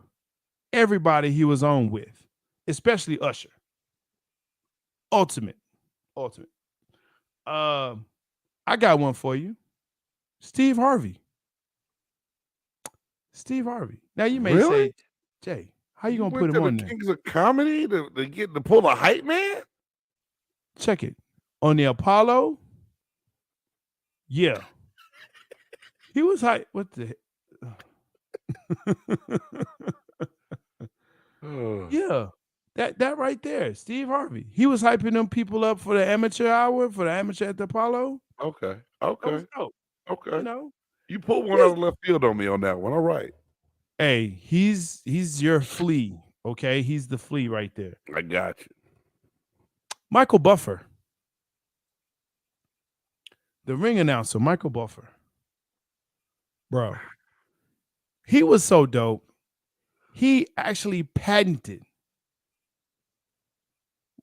everybody he was on with, especially Usher. Ultimate. I got one for you. Steve Harvey. Now you may Really? say, Jay, how you gonna put went him to on the there? Kings of Comedy to pull a hype man? Check it. On the Apollo. Yeah. He was hype. What the Yeah. That right there. Steve Harvey. He was hyping them people up for the amateur hour, for the amateur at the Apollo. Okay. That was dope. Okay. You know? You pulled one out of left field on me on that one. All right. Hey, he's your flea. Okay. He's the flea right there. I got you. Michael Buffer. The ring announcer, Michael Buffer. Bro. He was so dope. He actually patented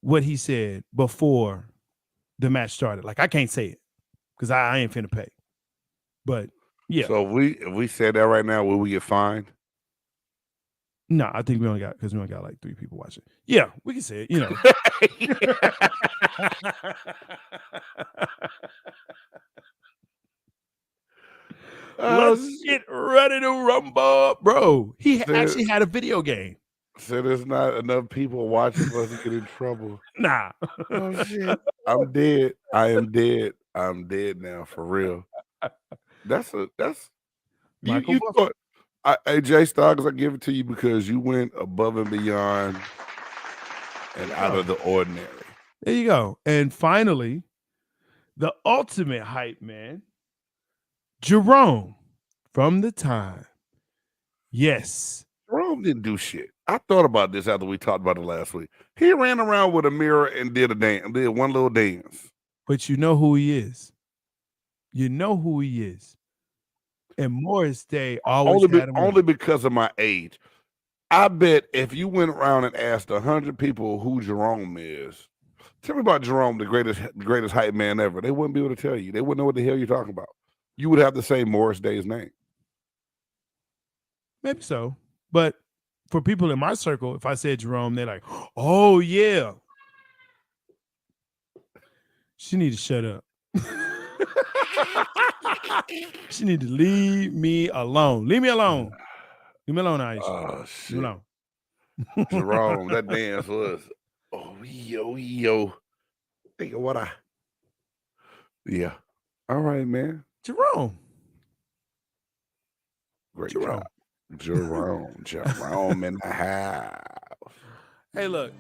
what he said before the match started. Like, I can't say it because I ain't finna pay. But yeah. So if we said that right now, will we get fined? No, I think we only got like 3 people watching. Yeah, we can say it, you know. Let's get ready to rumble, bro. He actually had a video game. So there's not enough people watching for us to get in trouble. Nah. Oh shit. I'm dead. I am dead. I'm dead now for real. That's Michael you Buffer. thought Jay Stoggs, I give it to you because you went above and beyond and out of the ordinary. There you go. And finally, the ultimate hype man, Jerome from The Time. Yes. Jerome didn't do shit. I thought about this after we talked about it last week. He ran around with a mirror and did one little dance. But you know who he is. You know who he is. And Morris Day always had him only because of my age. I bet if you went around and asked 100 people who Jerome is, tell me about Jerome, the greatest hype man ever. They wouldn't be able to tell you. They wouldn't know what the hell you're talking about. You would have to say Morris Day's name. Maybe so. But for people in my circle, if I said Jerome, they're like, oh, yeah. She need to shut up. She need to leave me alone. Leave me alone. Leave me alone, Aisha. Oh, shit. Leave me alone. Jerome, that dance was, yo. Think of what yeah. All right, man. Jerome. Great Jerome. job. Jerome in the house. Hey, look.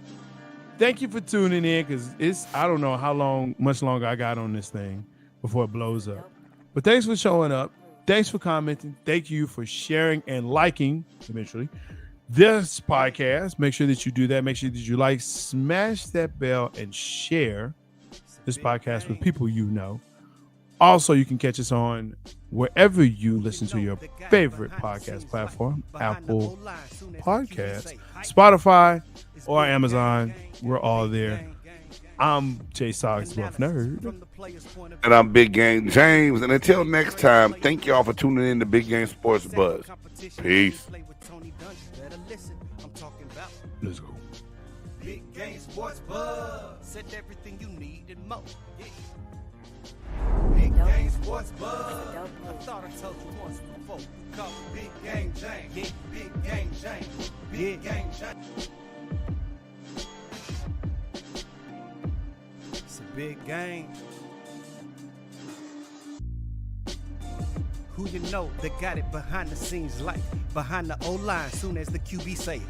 Thank you for tuning in because I don't know much longer I got on this thing before it blows up. But thanks for showing up. Thanks for commenting. Thank you for sharing and liking eventually this podcast. Make sure that you do that. Make sure that you like, smash that bell, and share this podcast with people you know. Also, you can catch us on wherever you listen to your favorite podcast platform, Apple Podcasts, Spotify, or Amazon. We're all there. I'm Jay Stoggs, Buff Nerd. And I'm Big Game James. And until next time, thank y'all for tuning in to Big Game Sports Buzz. Peace. Let's go. Big Game Sports Buzz. Said everything you need and more. Yeah. Big Game Sports Buzz. I thought I told you once before. Call Big Game James. Yeah. Big Game James. Big Game James. It's a big game. Who you know that got it behind the scenes like behind the O-line soon as the QB say